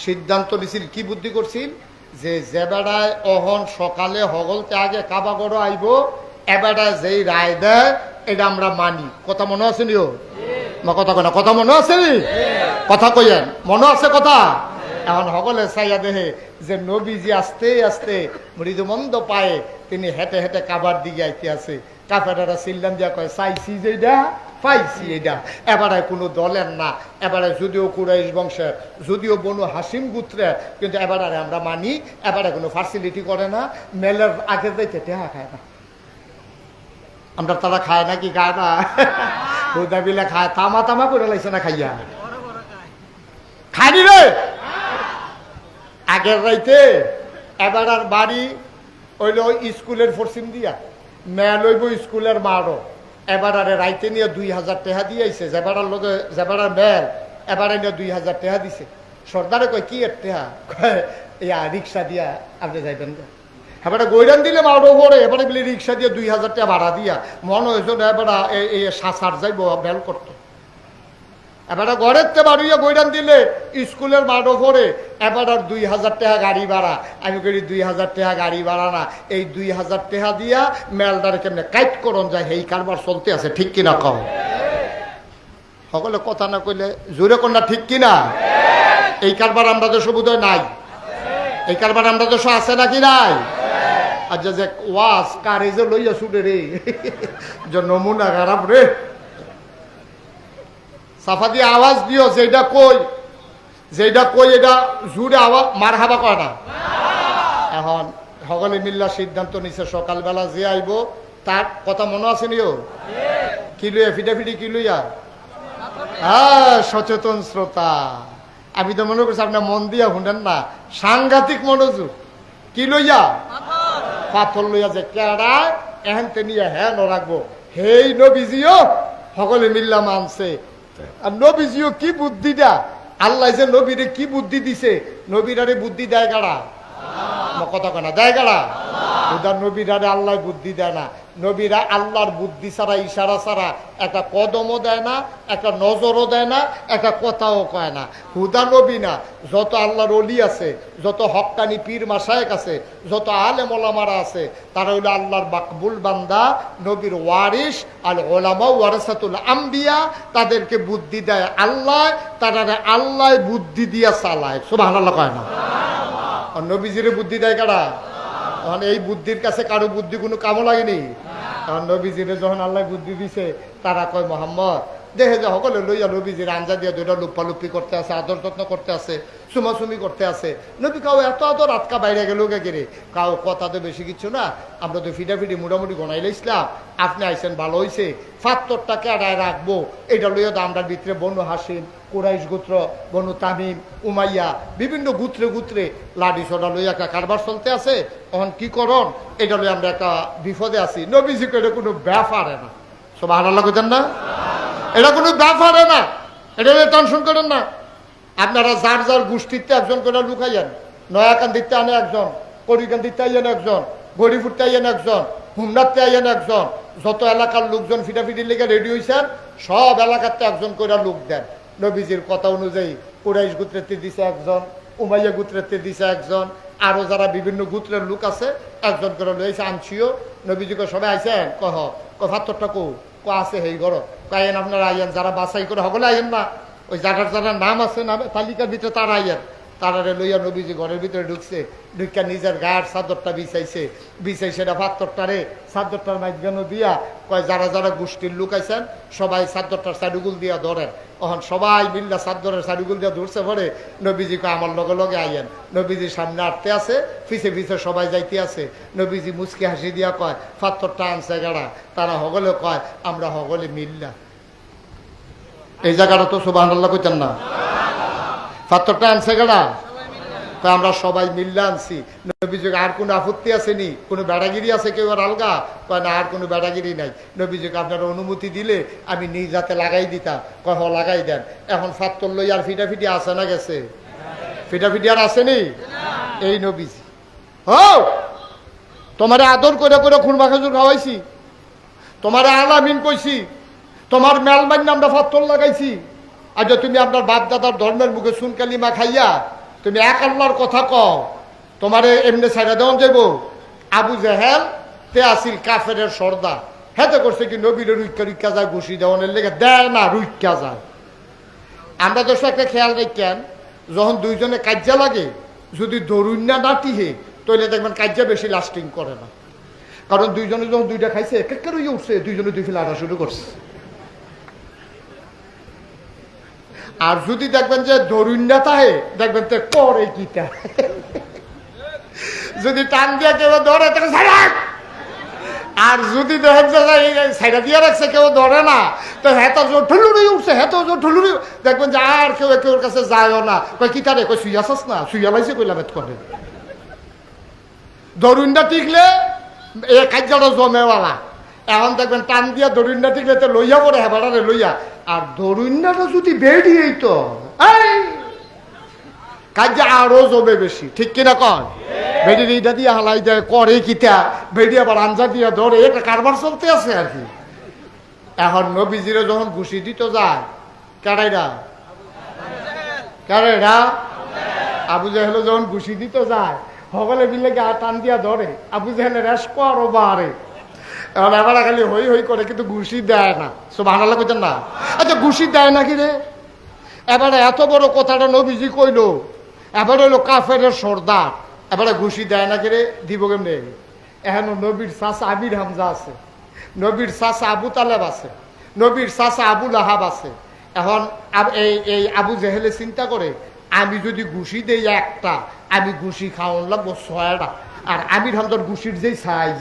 সিদ্ধান্ত নিছিল, কি বুদ্ধি করছিল, যে বেড়ায় অহন সকালে হগলতে আগে কাবা গড় আইব, এবেড়ায় যেই রায় দেয় এটা আমরা মানি। কথা মনে আছে নিও? কথা কয় না, কথা মনে আছে নি? কথা কইয়েন, মনে আছে কথা? এখন সকলে চাইয়া দেহে যে নবীজি আস্তে আস্তে মৃদুমন্দ পায়ে তিনি হেঁটে হেঁটে কাবার দিকে আইতে আছে। কাফেরারা চিল্লান দিয়া কয় চাইছি যেটা পাইছি এটা। এবারে কোনো দলের না, এবারে যদিও কুরাইশ বংশের, যদিও বনু হাসিম গোত্রের, কিন্তু এবারে আমরা মানি এবারে কোনো ফ্যাসিলিটি করে না, মেলের আগে যাইতে টেহা খায় না। আমরা তারা খায় না কি খায় না? হুদা বিলা খায়, তামা তামা করে লাইছে না খাইয়া খাইনি রে। আগের রাইতে এবার আর বাড়ি হইল স্কুলের পশ্চিম দিয়া, মেল হইব স্কুলের মারও। এবার আরে রাইতে নিয়ে 2000 টাকা দিয়েছে, যেবারার লোকে যেবারার মেল এবারে নিয়ে 2000 টাকা দিছে। সর্দারে কয় কি এর টাকা? ইয়া রিক্সা দিয়া আপনি যাইবেন। এবারে গৈরান দিলে মারও পরে, এবারে বলে রিক্সা দিয়ে 2000 টাকা ভাড়া দিয়া মনে হয়েছে এবারে এই সাসার যাইব বেল করতো। এবারে ঘরের তে বাড়িয়ে গৈরান দিলে স্কুলের মাঠও পরে, এবার আর 2000 টাকা গাড়ি ভাড়া। আমি করি 2000 টাকা গাড়ি ভাড়া না, এই 2000 টাকা দিয়া মেলদারে কেমনে কাইট করন যায়, এই কারবার চলতে আছে। ঠিক কিনা কও? সকলে কথা না কইলে জোরে কন্যা ঠিক কিনা? এই কারবার আমরা দেশ বোধহয় নাই, এই কারবার আমরা দেশ আছে নাকি নাই? আচ্ছা যে ওয়াজ কারে যে লইয়া ছুটে রে, যে নমুনা খারাপ রে। সাফা দিয়ে আওয়াজ দিও, যেটা কই এটা জুড়ে আওয়াজ মার হাবা কয় না। এখন সকলে মিল্লা সিদ্ধান্ত নিছে সকালবেলা যে আইব তার কথা মনে আছে নিও। কি লইয়া ফিটাফিটি কি লইয়া? হ্যাঁ, সচেতন শ্রোতা, আমি তো মনে করছি আপনার মন দিয়া শুনেন না, সাংঘাতিক মনোযোগ। কি লইয়া? পাথর লইয়া। যে কেডা এহেনতে নিয়ে হ্যাঁ রাখবো, হেই নবীজিও সকলে মিল্লা মানছে। আর নবীজিও কি বুদ্ধিটা, আল্লাহ যে নবীরে কি বুদ্ধি দিছে, নবীরারে বুদ্ধি দেয় গাড়া? কথা কেনা দেয় গাড়া? উদার নবীরারে আল্লাহ বুদ্ধি দেয় না। নবীরা আল্লাহর বুদ্ধি ছাড়া, ইশারা ছাড়া একটা কদমও দেয় না, একটা নজরও দেয় না, একটা কথাও কয় না। হুদা নবী না, যত আল্লাহর অলি আছে, যত হক্কানি পীর মাশায়েখ আছে, যত আলেম ওলামারা আছে, তারা হইল আল্লাহর মাকবুল বান্দা, নবীর ওয়ারিস। আর ওলামা ওয়ারাসাতুল আম্বিয়া, তাদেরকে বুদ্ধি দেয় আল্লাহ, তারা আল্লাহ বুদ্ধি দিয়া চালায়। সুবহানাল্লাহ কয় না? আর নবীজিরে বুদ্ধি দেয় কারা? তখন এই বুদ্ধির কাছে কারো বুদ্ধি কোনো কামও লাগেনি। তখন নবীজিরে যখন আল্লাহ বুদ্ধি দিছে, তারা কয় মোহাম্মদ দেখে যে সকলে লইয়া নবীজির আঞ্জা দিয়ে দুইটা লুপ্পালুপ্পি করতে আছে, আদর যত্ন করতে আছে, চুমাচুমি করতে আছে। নবী কাউ এত আদর আটকা বাইরে গেল গেরে, কাউ কথা তো বেশি কিছু না, আমরা তো ফিটাফিটি মোটামুটি গনাইলে ইসলাম, আপনি আইসেন ভালো হয়েছে, ৭৫টাকে আড়ায় রাখবো, এটা লইয়া তো আমরা ভিতরে বনু হাসিম, কুরাইশ গোত্র, বনু তামিম, উমাইয়া, বিভিন্ন গোত্রে গোত্রে লাঠি সোডা লইয়া একটা কারবার চলতে আছে। তখন কি করন, এটা লইয়া আমরা একটা বিপদে আছি। নবীজি এটা কোনো ব্যাপারে না। সুবহানাল্লাহ কইতেন না? এটা কোনো ব্যাপারে না, এটা টেনশন করেন না। আপনারা যার যার গোষ্ঠীতে একজন করে লুকাইয়েন, নয়াকান দিতে আনে একজন, করিকান দিতে আইয়েন একজন, গরিপুরতে আইয়েন একজন, হুমনাতে আইয়েন একজন। যত এলাকার লোকজন ফিটাফিটির লেগে রেডি হয়েছেন, সব এলাকাতে একজন করে লোক দেন। নবীজির কথা অনুযায়ী কুরাইশ গোত্রেতে দিছে একজন, উমাইয়া গোত্রেতে দিছে একজন, আরো যারা বিভিন্ন গোত্রের লোক আছে একজন করে লইছে আনছিও। নবীজিকে সবাই আইসেন, কহ ফাত্তরটা কো আছে সেই ঘর কাইয়েন, আপনারা আইয়েন, যারা বাছাই করে সকলে আইয়েন না, ওই যারা যারা নাম আছে নাম তালিকার ভিতরে তারা আইয়েন। তারারে লইয়া নবীজি ঘরের ভিতরে ঢুকছে, ঢুকিয়া নিজের গায়ের চাদরটা বিছাইছে, সেটা পাত্তরটারে চাদরটার মাঝখান দিয়া কয় যারা যারা গোষ্ঠীর লোক আইছেন সবাই চাদরটার সাইডুগুল দিয়া ধরেন। তখন সবাই মিল্লা চাদরের সাইডুগুল দিয়া ধরছে পরে নবীজি কয় আমার লগে লগে আইয়েন। নবীজি সামনে আটতে আছে, পিছে পিছে সবাই যাইতে আছে। নবীজি মুচকি হাসি দিয়া কয় পাত্তরটা আনছে গাড়া, তারা হগলে কয় আমরা হগলে মিল্লা। এই জায়গাটা তো সুবহানাল্লাহ কইতেন না? পাত্তরটা আনছে গাড়া, আমরা সবাই মিল্লা আনছি। নবীজি আর কোনো আপত্তি আসেনি, কোনো বেড়াগিরি আছে কেউ আর আলগা? কয় না, আর কোনো বেড়াগিরি নাই। নবীজিকে আপনারা অনুমতি দিলে আমি নিজ হাতে লাগাই দিতাম। কয় হ লাগাই দেন। এখন ফাত্তর লই আর ফিটাফিটি আসে না গেছে? ফিটাফিটি আর আসেনি? এই নবীজি তোমারে আদর করে করে খুরমা খেজুর খাওয়াইছি, তোমারে আলামিন কইছি, তোমার মেলমান্য আমরা ফাত্তর লাগাইছি। আর যে তুমি আপনার বাপ দাদার ধর্মের মুখে সুন কালিমা খাইয়া তুমি এক আল্লাহর কথা কও, তোমারে এমনি ছাইড়া দেওয়া যাইব? আবু জেহেল তে আসিল কাফেরের সর্দার, হেতে করছে কি নবীরে রুইকা রুইকা যায়, ঘুষি দেওয়ানের লেগে দেয় না, রুইকা যায়। আমরা তো একটা খেয়াল রাখেন, যখন দুইজনে কাজ্যা লাগে, যদি ধরুন না টিহে তাহলে দেখবেন কাজ্যা বেশি লাস্টিং করে না। কারণ দুইজনে যখন দুইটা খাইছে এক এক করে উঠছে, দুইজনে দুই ফেলে আটা শুরু করছে। আর যদি দেখবেন যে দরুন্ডা তাহে দেখবেন তো করে কিটা যদি টান দিয়া কেউ ধরে তাকে আর যদি দেখেন যে সাইডা দিয়ে রাখছে কেউ ধরে না তো হেত ঠুলুড়ি উঠছে হেত ঠুলুড়ি দেখবেন যে আর কেউ কেউর কাছে যায়ও না কই কি তারে কই শুই আসস না শুই আলাইছে কইলা বেত করে দরুন্ডা টিকলে এ কার্যটা জমেওয়ালা এখন দেখবেন টান দিয়া দরুন্ডা টিকলে তো লইয়া পড়ে হেবারে লইয়া আর দরুন্ডাটা যদি বেরিয়েই তো এই কার্য আরো জমে বেশি ঠিক কিনা কন বেডির এইটা দিয়ে হালাই দেয় করে কিটা বেডি আবার আঞ্জা দিয়া ধরে এটা কারবার চলতে আছে আর কি এখন নবীজিরা যখন ঘুষি দিত যায় কারাইরা কারাইরা আবু জাহেল যখন ঘুষি দিত যায় সকলে মিলে গা টান দিয়া ধরে আবু জাহেলের রেস করো বারে এখন এবার খালি হই হই করে কিন্তু ঘুষি দেয় না সব আনালা কইতেন না আচ্ছা ঘুষি দেয় নাকি রে এবারে এত বড় কথাটা নবীজি কইলো এবার হইলো কাফের সর্দার এবারে ঘুষি দেয় নাকি রে দিব কেমনে এখন নবীর চাচা আমির হামজা আছে নবীর চাচা আবু তালেব আছে নবীর চাচা আবু লাহাব আছে এখন এই আবু জেহেলে চিন্তা করে আমি যদি ঘুষি দেই একটা আমি ঘুষি খাওয়ান লাগবো 6টা আর আমির হামজার ঘুষির যেই সাইজ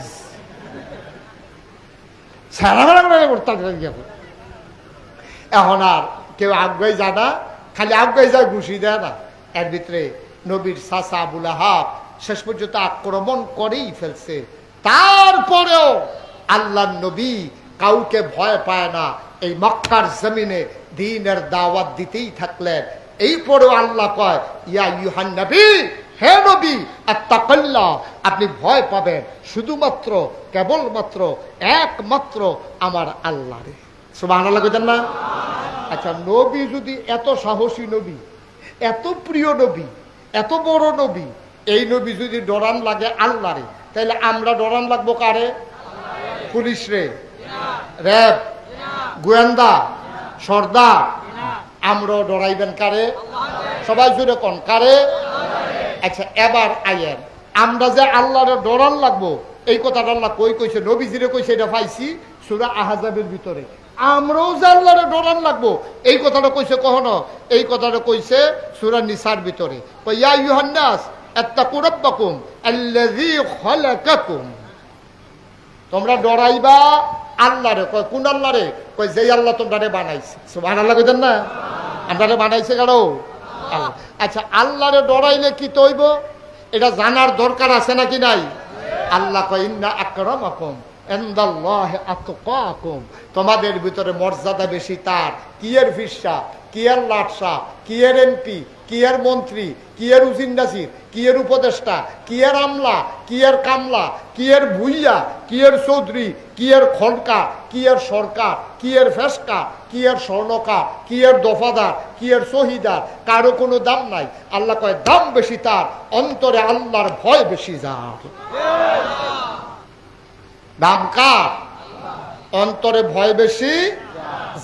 এখন আর কেউ আগুয়াই যায় না খালি আগুয়াই যায় ঘুষি দেয় না এর ভিতরে নবীর চাচা আবু লাহাব শেষ পর্যন্ত আক্রমণ করেই ফেলছে তারপরেও আল্লাহর নবী কাউকে ভয় পায় না এই মক্কার জমিনে দ্বীনের দাওয়াত দিতেই থাকলেন এই পরেও আল্লাহ কয় ইয়া ইউহান নবী হে নবী আত্তাকিল্লাহ আপনি ভয় পাবেন শুধুমাত্র কেবলমাত্র একমাত্র আমার আল্লাহরে সুবহানাল্লাহ কইতেন না আচ্ছা নবী যদি এত সাহসী নবী এত প্রিয় নবী এত বড় নবী এই নবী যদি ডরান লাগে আল্লাহরে তাহলে আমরা ডরান লাগবো কারে পুলিশ রে র্যাব গোয়েন্দা সর্দার আমরাও ডরাইবেন কারে সবাই জুড়ে কোন কারে আচ্ছা এবার আইয়েন আমরা যে আল্লাহরে ডরান লাগবো এই কথাটা আল্লাহ কই কইছে নবীজিরে কইছে এটা পাইছি সূরা আহজাবের ভিতরে আমরাও যে আল্লাহরে ডরান লাগবো এই কথাটা কইছে কখনো এই কথাটা কইছে সূরা নিসার ভিতরে ইয়া আইয়ুহান নাস আত্তাকু রাব্বাকুম আল্লাযী খালাকাকুম তোমরা ডরাইবা আল্লাহরে কয় কোন আল্লাহরে কয় যেই আল্লাহ তোমরারে বানাইছে সুবহানাল্লাহ কইতেন না আমরারে বানাইছে কারো আল্লাহ আচ্ছা আল্লাহরে ডরাইলে কি তৈব এটা জানার দরকার আছে নাকি নাই আল্লাহ কয় ইন্না আকরামাকুম ইনদাল্লাহি আতকাকুম তোমাদের ভিতরে মর্যাদা বেশি তার কি এর ফিরসা কি এর লাটসা কি এর এমপি কি এর মন্ত্রী কি এর উজির নাসির কি এর উপদেষ্টা কি এর আমলা কি এর কামলা কি এর ভুইয়া কি এর চৌধুরী কি এর খনকা কি এর সরকার কি এর ফেসকা কি এর স্বর্ণকার কি এর দফাদার কি এর শহীদার কারো কোনো দাম নাই আল্লাহ কয় দাম বেশি তার অন্তরে আল্লাহর ভয় বেশি যার দাম কার অন্তরে ভয় বেশি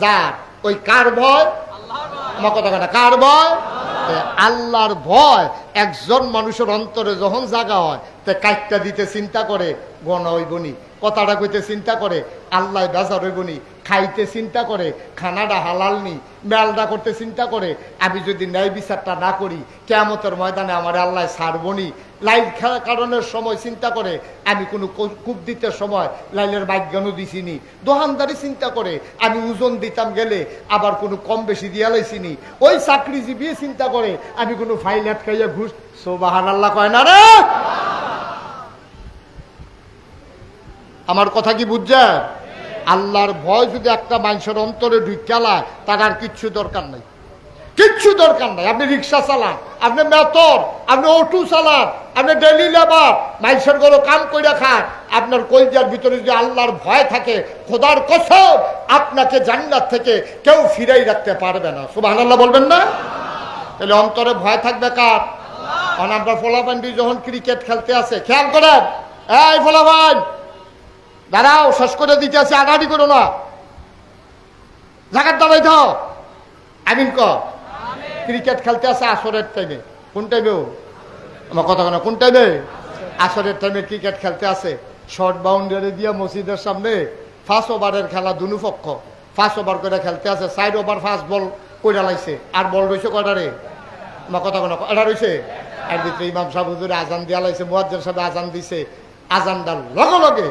যার ওই কার ভয় আমার কথা কথা কার ভয় আল্লাহর ভয় একজন মানুষের অন্তরে যখন জাগা হয় তে কাইটটা দিতে চিন্তা করে গণা হইবনি কথাটা কইতে চিন্তা করে আল্লাহ বেজার হইবনি খাইতে চিন্তা করে খানাটা হালাল নি মেলটা করতে চিন্তা করে আমি যদি ন্যায় বিচারটা না করি কিয়ামতের ময়দানে আমার আল্লাহ ছাড়বনি লাইল কারণের সময় চিন্তা করে আমি কোনো কূপ দিতে সময় লাইলের বাগ্যানও দিছিনি দোকানদারি চিন্তা করে আমি ওজন দিতাম গেলে আবার কোনো কম বেশি দিয়া লাইছিনি ওই চাকরিজীবী চিন্তা করে আমি কোনো ফাইল আটকাইয়া ঘুষ সুবহানাল্লাহ কয় না রে আমার কথা কি বুঝছেন আল্লাহর ভয় যদি একটা মানুষের অন্তরে ঢুকালায় তার আর কিচ্ছু দরকার নাই কিচ্ছু দরকার নাই আপনি রিক্সা চালান আপনি মেতর আপনি অটো চালান আপনি ডেলি লেবার মানুষের ঘরে কাম করে খান আপনার কলজার ভিতরে যদি আল্লাহর ভয় থাকে খোদার কসম আপনাকে জান্নাত থেকে কেউ ফিরাই রাখতে পারবে না সুবহানাল্লাহ বলবেন না তাহলে অন্তরে ভয় থাকবে কার আমরা ফলাফান্ডি যখন ক্রিকেট খেলতে আসে খেয়াল করেন এই ফলাফান দাঁড়াও শেষ করে দিতে আছে আগাড়ি করো না জায়গার দাঁড়াই থাও আমিন ক ক্রিকেট খেলতে আসে আসরের টাইমে কোন টাইমে আমার কথা না কোন টাইমে আসরের টাইমে ক্রিকেট খেলতে আসে শর্ট বাউন্ডারি দিয়া মসজিদের সামনে 5 ওভারের খেলা দুনো পক্ষ 5 ওভার করে খেলতে আছে 4 ওভার 5 বল পয়লা লাইছে। আর বল রয়েছে কয়টারে, মা কথা কোনো এটা রয়েছে। এর ভিতরে ইমাম সাহেব হুজুরে আজান দিয়া লাইছে, মুয়াজ্জিন সাহেব আজান দিছে। আজান দেওয়ার লগে লগে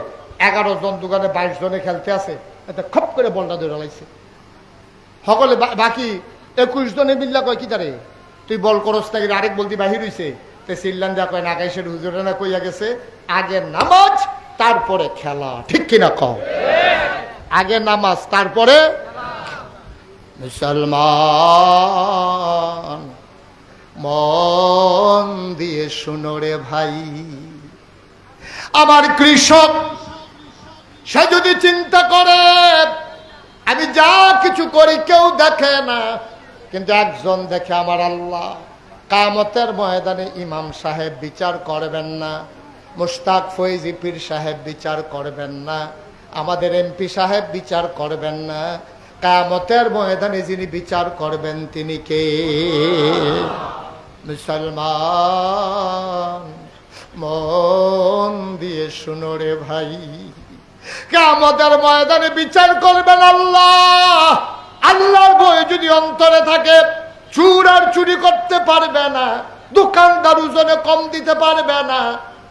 11 জন দোকানে 22 জনে খেলতে আছে, এটা খপ করে বলটা ধরে লাইছে। সকলে বাকি 21 জনে মিল্লা কয় কি তারে তুই বল করস নাকি, আরেক বলতি বাহির হইছে। তো সিল্লান দেয়া কয় নাগাইশের হুজুরে না কইয়া গেছে আগে নামাজ তারপরে খেলা, ঠিক কিনা কও? আগে নামাজ তারপরে। মুসলমান মন দিয়ে শুনো রে ভাই, আমার কৃষক সে যদি চিন্তা করে আমি যা কিছু করি কেউ দেখে না, কিন্তু একজন দেখে আমার আল্লাহ। কিয়ামতের ময়দানে ইমাম সাহেব বিচার করবেন না, মুশতাক ফৈজি পীর সাহেব বিচার করবেন না, আমাদের এমপি সাহেব বিচার করবেন না। কিয়ামতের ময়দানে যিনি বিচার করবেন তিনি কে? মুসলমান মন দিয়ে শুনো রে ভাই, কিয়ামতের ময়দানে বিচার করবেন আল্লাহ। আল্লাহর ভয় যদি অন্তরে থাকে, চুর আর চুরি করতে পারবে না, দোকানদার ওজনে কম দিতে পারবে না,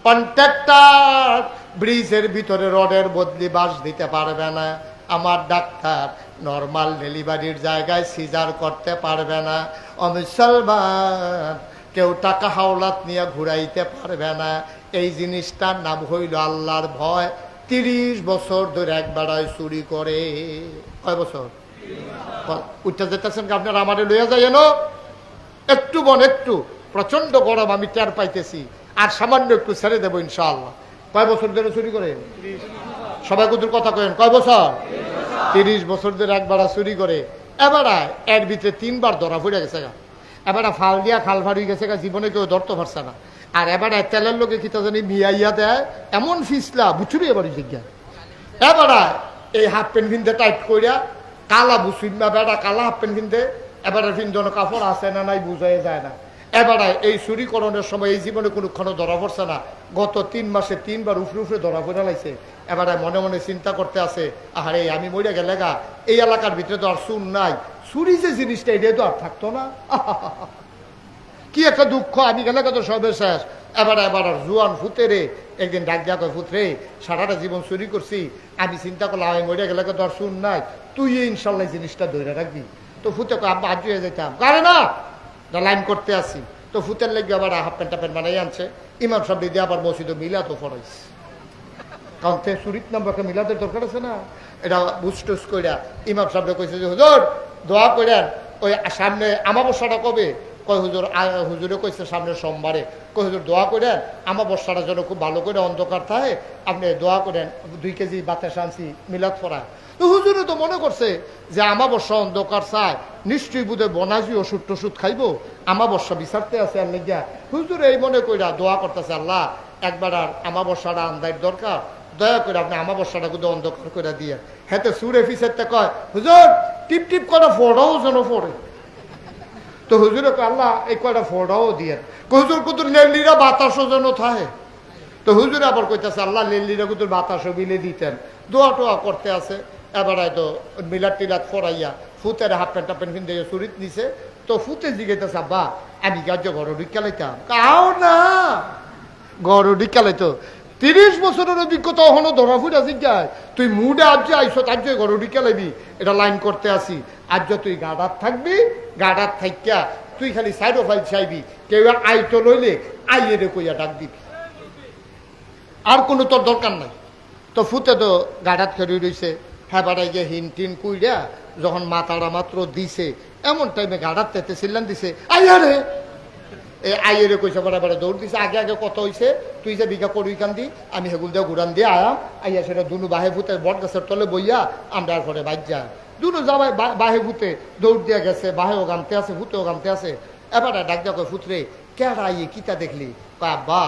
কন্ট্রাক্টর ব্রিজের ভিতরে রডের বদলি বাঁশ দিতে পারবে না, আমার ডাক্তার নর্মাল ডেলিভারির জায়গায় সিজার করতে পারবে না, ও মুসলমান কেউ টাকা হাওলাত নিয়ে ঘুরাইতে পারবে না। এই জিনিসটার নাম হইল আল্লাহর ভয়। 30 বছর ধরে একবারায় চুরি করে। কয় বছর উঠতে যেতেছেন আপনার আমারে লইয়া যায় এনো একটু বোন, একটু প্রচন্ড গরম আমি টের পাইতেছি, আর সামান্য একটু ছেড়ে দেবো ইনশাআল্লাহ। কয় বছর ধরে চুরি করে? সবাই কুতুর কথা কেন, কয় বছর? 30 বছর ধরে একবারা চুরি করে। এবারা এর ভিতরে 3 বার ধরা পড়ে গেছে গা। এবারা ফাল দিয়া খাল ফাড়ি গেছে গা, জীবনে কেউ ধরতে পারছে না। আর এবারে তেলের লোকে কিতা জানি মিয়াইয়া দেয় এমন ফিসলা বুচুরি এবার জিজ্ঞা। এবারা এই হাফ প্যান্ট কিনতে টাইট করিয়া কালা বুসুন না বেড়া কালা হাফ প্যান্ট কিনতে, এবারে ফিনজন কাপড় আছে না নাই বুঝাই যায় না। এবারে এই চুরিকরণের সময় এই জীবনে কোনোক্ষণ ধরা পড়ছে না, গত 3 মাসে 3 বার উফরে উফরে ধরা পড়ে লাইছে। এবারে মনে মনে চিন্তা করতে আছে, আরে আমি মরে গেলে গা, এই এলাকার ভিতরে তো আর চুর নাই, চুরি যে জিনিসটা এটাই তো আর থাকতো না। কি একটা দুঃখ, আমি গেলে তো সবে শেষ। এবার আর জুয়ান ফুতেরে একদিন ডাক দিয়া কয়, ফুতরে সারাটা জীবন চুরি করছি, আমি চিন্তা করলাম আমি মরে গেলে তো আর চুর নাই, তুই ইনশাল্লাহ জিনিসটা ধরে রাখবি। তো ফুতে কয় আব্বা আজ হয়ে যেতাম, কারে না লাইন করতে আসি। তো ফুতের লেগে আবার হাফ প্যান্ট টাপেন্ট বানাই আনছে, ইমাম সাহেব দিয়ে আবার মসজিদে মিলাদ ফরাইছে। কারণ তে চুরিত নাম্বার একটা মিলাদের দরকার আছে না, এটা বুঝটুস কইরা ইমাম সাহেব কইছে যে হুজুর দোয়া করেন, ওই সামনে আমাবস্যাটা কবে? কয় হুজুর হুজুরে কইছে সামনে সোমবারে। কয় হুজুর দোয়া করেন আমাবস্যাটা যেন খুব ভালো করে অন্ধকার থাকে, আপনি দোয়া করেন 2 কেজি বাতাস আনছি মিলাদ পড়ায়। তো হুজুরে তো মনে করছে যে আমাবস্যা অন্ধকার চায়, নিশ্চয়ই বুধে বনাজি ওষুধ টষুধ খাইব, আমাবস্যা বিচারতে আছে আর লেগিয়া হুজুর এই মনে কইরা দোয়া করতেছে, আল্লাহ একবার আর আমাবস্যাটা আন্দার দরকার, দয়া করে আপনি আমাবস্যাটা কিন্তু অন্ধকার করে দিয়ে। হেতে সুরে ফিসেরতে কয় হুজুর টিপ টিপ করে ফোড়াও যেন পড়ে। তো হুজুরে আল্লাহ এই কয়টা ফোড়াও দিয়ে, হুজুর কুতুর লেলিরা বাতাসও যেন থাকে। তো হুজুরে আবার কইতেছে আল্লাহ লেলিরা কুতুর বাতাসও বিলে দিতেন। দোয়া টোয়া করতে আছে। এবার হয়তো মিলাদ টিলাদ ফরাইয়া ফুতের হাফ প্যান্ট টাপ প্যান্ট কিনতে চুরিত নিছে। তো ফুতে জিজ্ঞাসা আব্বা আমি গাছ ঘর ঢুকা লাইতাম, কাও না ঘর ঢুকা লাইতো। 30 বছরের অভিজ্ঞতা হনো ধরা ফুটা জিজ্ঞায়, তুই মুডে আজ আইস তার ঘর ঢুকা লাইবি, এটা লাইন করতে আসি। আজ তুই গাডার থাকবি, গাডার থাইকা তুই খালি সাইড ফাইল চাইবি, কেউ আইতো লইলে আইয়ে রে কইয়া ডাক দিবি, আর কোনো তোর দরকার নাই। তো ফুতে তো গাডাত খেয়ে রয়েছে। হ্যাঁ বাড়াই গিয়ে হিন টিন কুইরা যখন মাথাটা মাত্র দিছে, এমন টাইমে গাডার তেতে সিল্লান দিছে আইয়া রে। আইয়ে রে কইছে বড় বড় দৌড় দিছে। আগে আগে কত হয়েছে, তুই যে বিঘা করি কান্দি আমি হেগুল দিয়ে ঘুরান দিয়ে আয়াম। আইয়া সেটা দুনু বাহে ভূতে বট গাছের তলে বইয়া আমরা ঘরে বাইর যা দুনু যাবাই বাহে ভূতে দৌড় দিয়া গেছে, বাহেও গামতে আছে ভূতেও গামতে আছে। এবার ডাক দিয়া কয় ফুতরে কেডা আইয়ে কিতা দেখলি? বা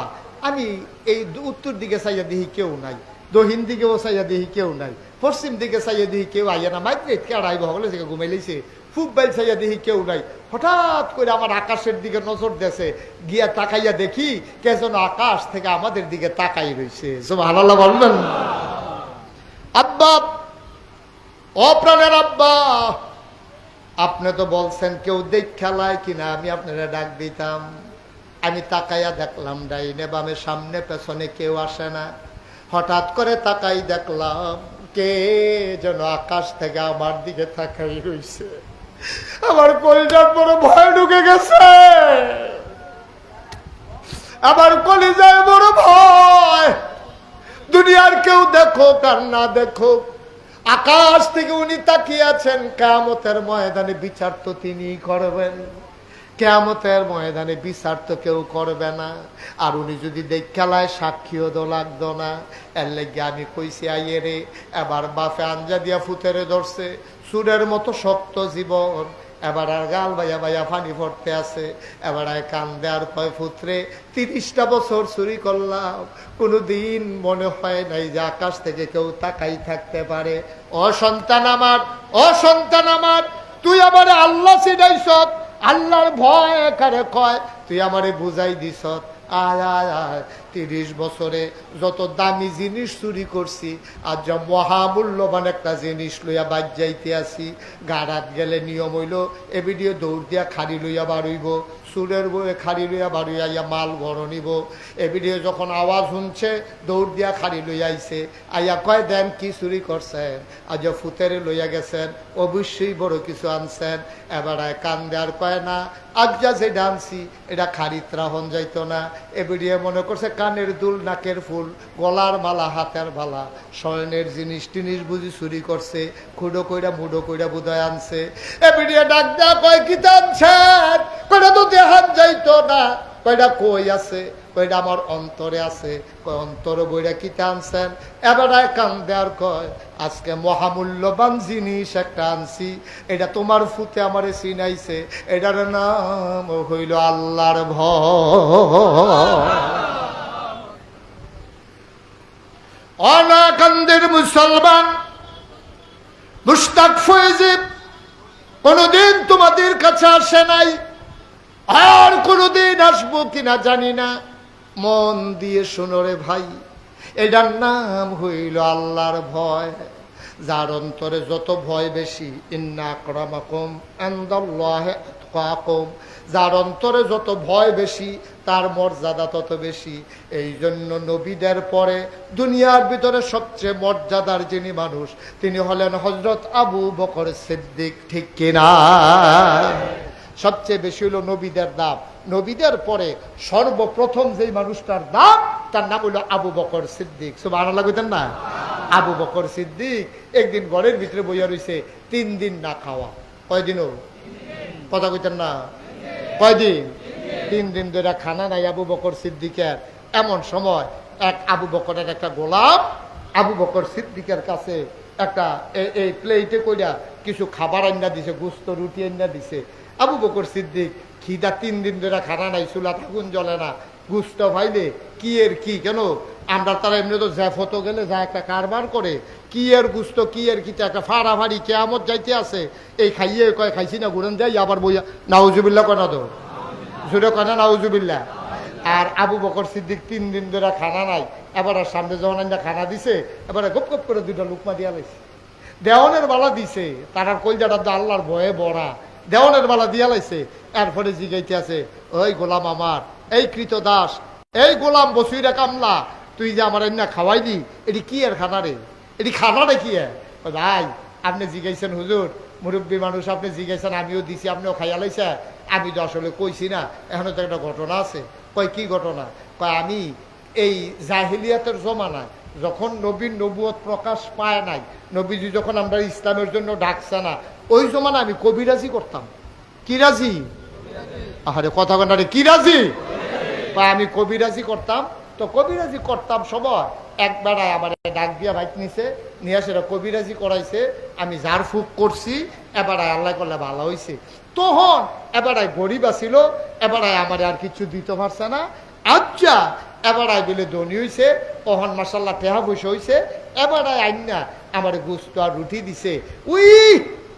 আমি এই উত্তর দিকে চাইয়া দেখি কেউ নাই, দক্ষিণ দিকেও চাইয়া দেখি কেউ নাই, পশ্চিম দিকে চাইয়া দেখি কেউ আইয়া না, মাইগ্রেট কেডা আইব হলে থেকে ঘুমাই লাইছে, ফুক বাইল চাইয়া দেখি কেউ নাই। হঠাৎ করে আমার আকাশের দিকে নজর দেশে গিয়া তাকাইয়া দেখি কে যেন আকাশ থেকে আমাদের দিকে তাকাই রয়েছে। সুবহানাল্লাহ বলবেন। আব্বা, অপ্রাণের আব্বা, আপনি তো বলছেন কেউ দেখ খেলায় কিনা আমি আপনারা ডাক দিতাম। আমি তাকাইয়া দেখলাম ডাইনে বামে সামনে পেছনে কেউ আসে না। হঠাৎ করে তাকাই দেখলাম কে যেন আকাশ থেকে আমার দিকে তাকাই রইছে। আমার কলিজার বড় ভয় ঢুকে গেছে, আমার কলিজায় বড় ভয়। দুনিয়ার কেউ দেখো আর না দেখো, আকাশ থেকে উনি তাকিয়ে আছেন। কিয়ামতের ময়দানে বিচার তো তিনি করবেন, কিয়ামতের ময়দানে বিচার তো কেউ করবে না। আর উনি যদি দেখ খেলায় সাক্ষীও তো লাগতো না। এর লেগে আমি কইছি আইয়ে রে, এবার বাপে আঞ্জা দিয়া ফুতেরে ধরছে, সুরের মতো শক্ত জীবন। এবার আর গাল বাইয়া বাইয়া পানি পড়তে আছে। এবার আর কান্দে আর কয় পুত্রে 30টা বছর চুরি করলাম, কোনোদিন মনে হয় নাই যে আকাশ থেকে কেউ তাকাই থাকতে পারে। ও সন্তান আমার, ও সন্তান আমার, তুই আমারে আল্লাহ চিনাইছ, আল্লাহর ভয় কারে কয় তুই আমারে বুঝাই দিছ। আয় আয় আয়, 30 বছরে যত দামি জিনিস চুরি করছি, আর যা মহামূল্যবান একটা জিনিস লইয়া বাদ যাইতে আসি। গাড়াত গেলে নিয়ম হইল এ ভিডিও দৌড় দিয়া খাড়ি লইয়া বাড়ইব, সুরের বয়ে খাড়ি লইয়া বাড়িয়া মাল ঘর নিব। এ ভিডিও যখন আওয়াজ শুনছে দৌড় দিয়া খাড়ি লইয়া আইছে, আইয়া কয় দেন কি চুরি করছেন, আজ ফুতেরে লইয়া গেছেন, অবশ্যই বড় কিছু আনছেন। এবার কান দেওয়ার কয় না, আজ যা যেটা আনছি এটা খাড়িত রাহন যাইতো না। এ ভিডিও মনে করছে কানের দুল, নাকের ফুল, গলার মালা, হাতের মালা, স্বর্ণের জিনিস টিনিস বুঝি চুরি করছে, খুঁড়ো কইরা মুডো কইরা বুধয় আনছে। এ ভিডিও ডাক দেওয়া কয় কি আনছেন, কয়টা তো দেহান যাইতো না, কয়টা কই আছে, কয়টা আমার অন্তরে আছে, কয় অন্তর বইরা কিতা আনছেন। এবার কান দেওয়ার কয় আজকে মহামূল্যবান জিনিস একটা আনছি, এটা তোমার ফুতে আমারে চিনাইছে, এটার নাম হইল আল্লাহর ভয়। অনাকান্দের মুসলমান মুশতাক ফয়েজিব কোনদিন তোমাদের কাছে আসে নাই, আর কোনদিন আসবো কিনা জানি না। মন দিয়ে শোনো রে ভাই, এটার নাম হইল আল্লাহর ভয়। যার অন্তরে যত ভয় বেশি, ইন্না আকরামাকুম ইনদাল্লাহি আতকাকুম, যার অন্তরে যত ভয় বেশি তার মর্যাদা তত বেশি। এই জন্য নবীদের পরে দুনিয়ার ভিতরে সবচেয়ে মর্যাদার যিনি মানুষ, তিনি হলেন হযরত আবু বকর সিদ্দিক। ঠিক কিনা? সবচেয়ে বেশি হলো নবীদের দাম। নবীদের পরে সর্বপ্রথম যেই মানুষটার দাম, তার নাম হলো আবু বকর সিদ্দিক। সুবহানাল্লাহ কইতেন না? আবু বকর সিদ্দিক একদিন ঘরের ভিতরে বইয়া রইছে, 3 দিন না খাওয়া। কয়দিনও কথা কইতেন না? কয়দিন? 3 দিন ধরে খানা নাই আবু বকর সিদ্দিকের। এমন সময় এক আবু বকরের একটা গোলাম আবু বকর সিদ্দিকের কাছে একটা এই প্লেটে কইরা কিছু খাবার আইনা দিছে, গোস্ত রুটি আইনা দিছে। আবু বকর সিদ্দিক খিদা, 3 দিন ধরে খানা নাই, চুলা আগুন জ্বলে না, গুস্ত ভাইলে কি এর কি, কেন আমরা তারা এমনি তো জ্যাফত গেলে যা একটা কারবার করে, কি এর গুস্ত কি এর কি, একটা ফাড়াফাড়ি কেয়ামত যাইতে আছে। এই খাইয়ে কয় খাইছি না ঘুরেন যাই, আবার বইয়া নাউজুবিল্লাহ কয় না, তো জুড়ে কয় না নাউজুবিল্লাহ। আর আবু বকর সিদ্দিক 3 দিন ধরে খানা নাই। এবার আর সামনে যখন আমরা খানা দিছে, এবারে গপ গপ করে 2টা লুকমা দিয়া লাইছে। দেওয়ানের বালা দিছে, তার কলজাটা তো আল্লাহর ভয়ে বড়া, দেওয়ানের বালা দিয়া লাইছে। এরপরে জিগাইতে আছে, ওই গোলাম আমার, এই কৃত দাস, এই গোলাম বসুইরা কামলা, তুই যে আমার এনে খাওয়াইলি, এটি কি এর খানা রে, এটি খানাটা কি? ভাই আপনি জিগাইছেন হুজুর, মুরব্বী মানুষ, আপনি জিগাইছেন, আমিও দিছি, আপনিও খাইয়া লাইছে। আমি তো আসলে কইছি না, এখনো তো একটা ঘটনা আছে। কয় কি ঘটনা? কয় আমি এই জাহিলিয়াতের জমানায় যখন নবীর নবুয়ত প্রকাশ পায় নাই, নবীজি যখন আমরা ইসলামের জন্য ডাকছে না, ওই জমানায় আমি কবিরাজি করতাম। কি রাজি? আরে কথা কন্যারে কি রাজি? আমি কবিরাজি করতাম। তো কবিরাজি করতাম সময় একবার আমার ডাক দিয়া বাইক নিছে, নিয়ে সেটা কবিরাজি করাইছে, আমি ঝাড় ফুক করছি। এবার আল্লাহ করলে ভালো হয়েছে। তখন এবার গরিব আসিল, এবার আমার আর কিছু দিতে পারছে না। আচ্ছা এবার দিলে ধনী হয়েছে, তখন মাসাল্লাহ টেহা পয়সা হয়েছে। এবার আইন না আমার গুস্ত আর রুটি দিছে। উই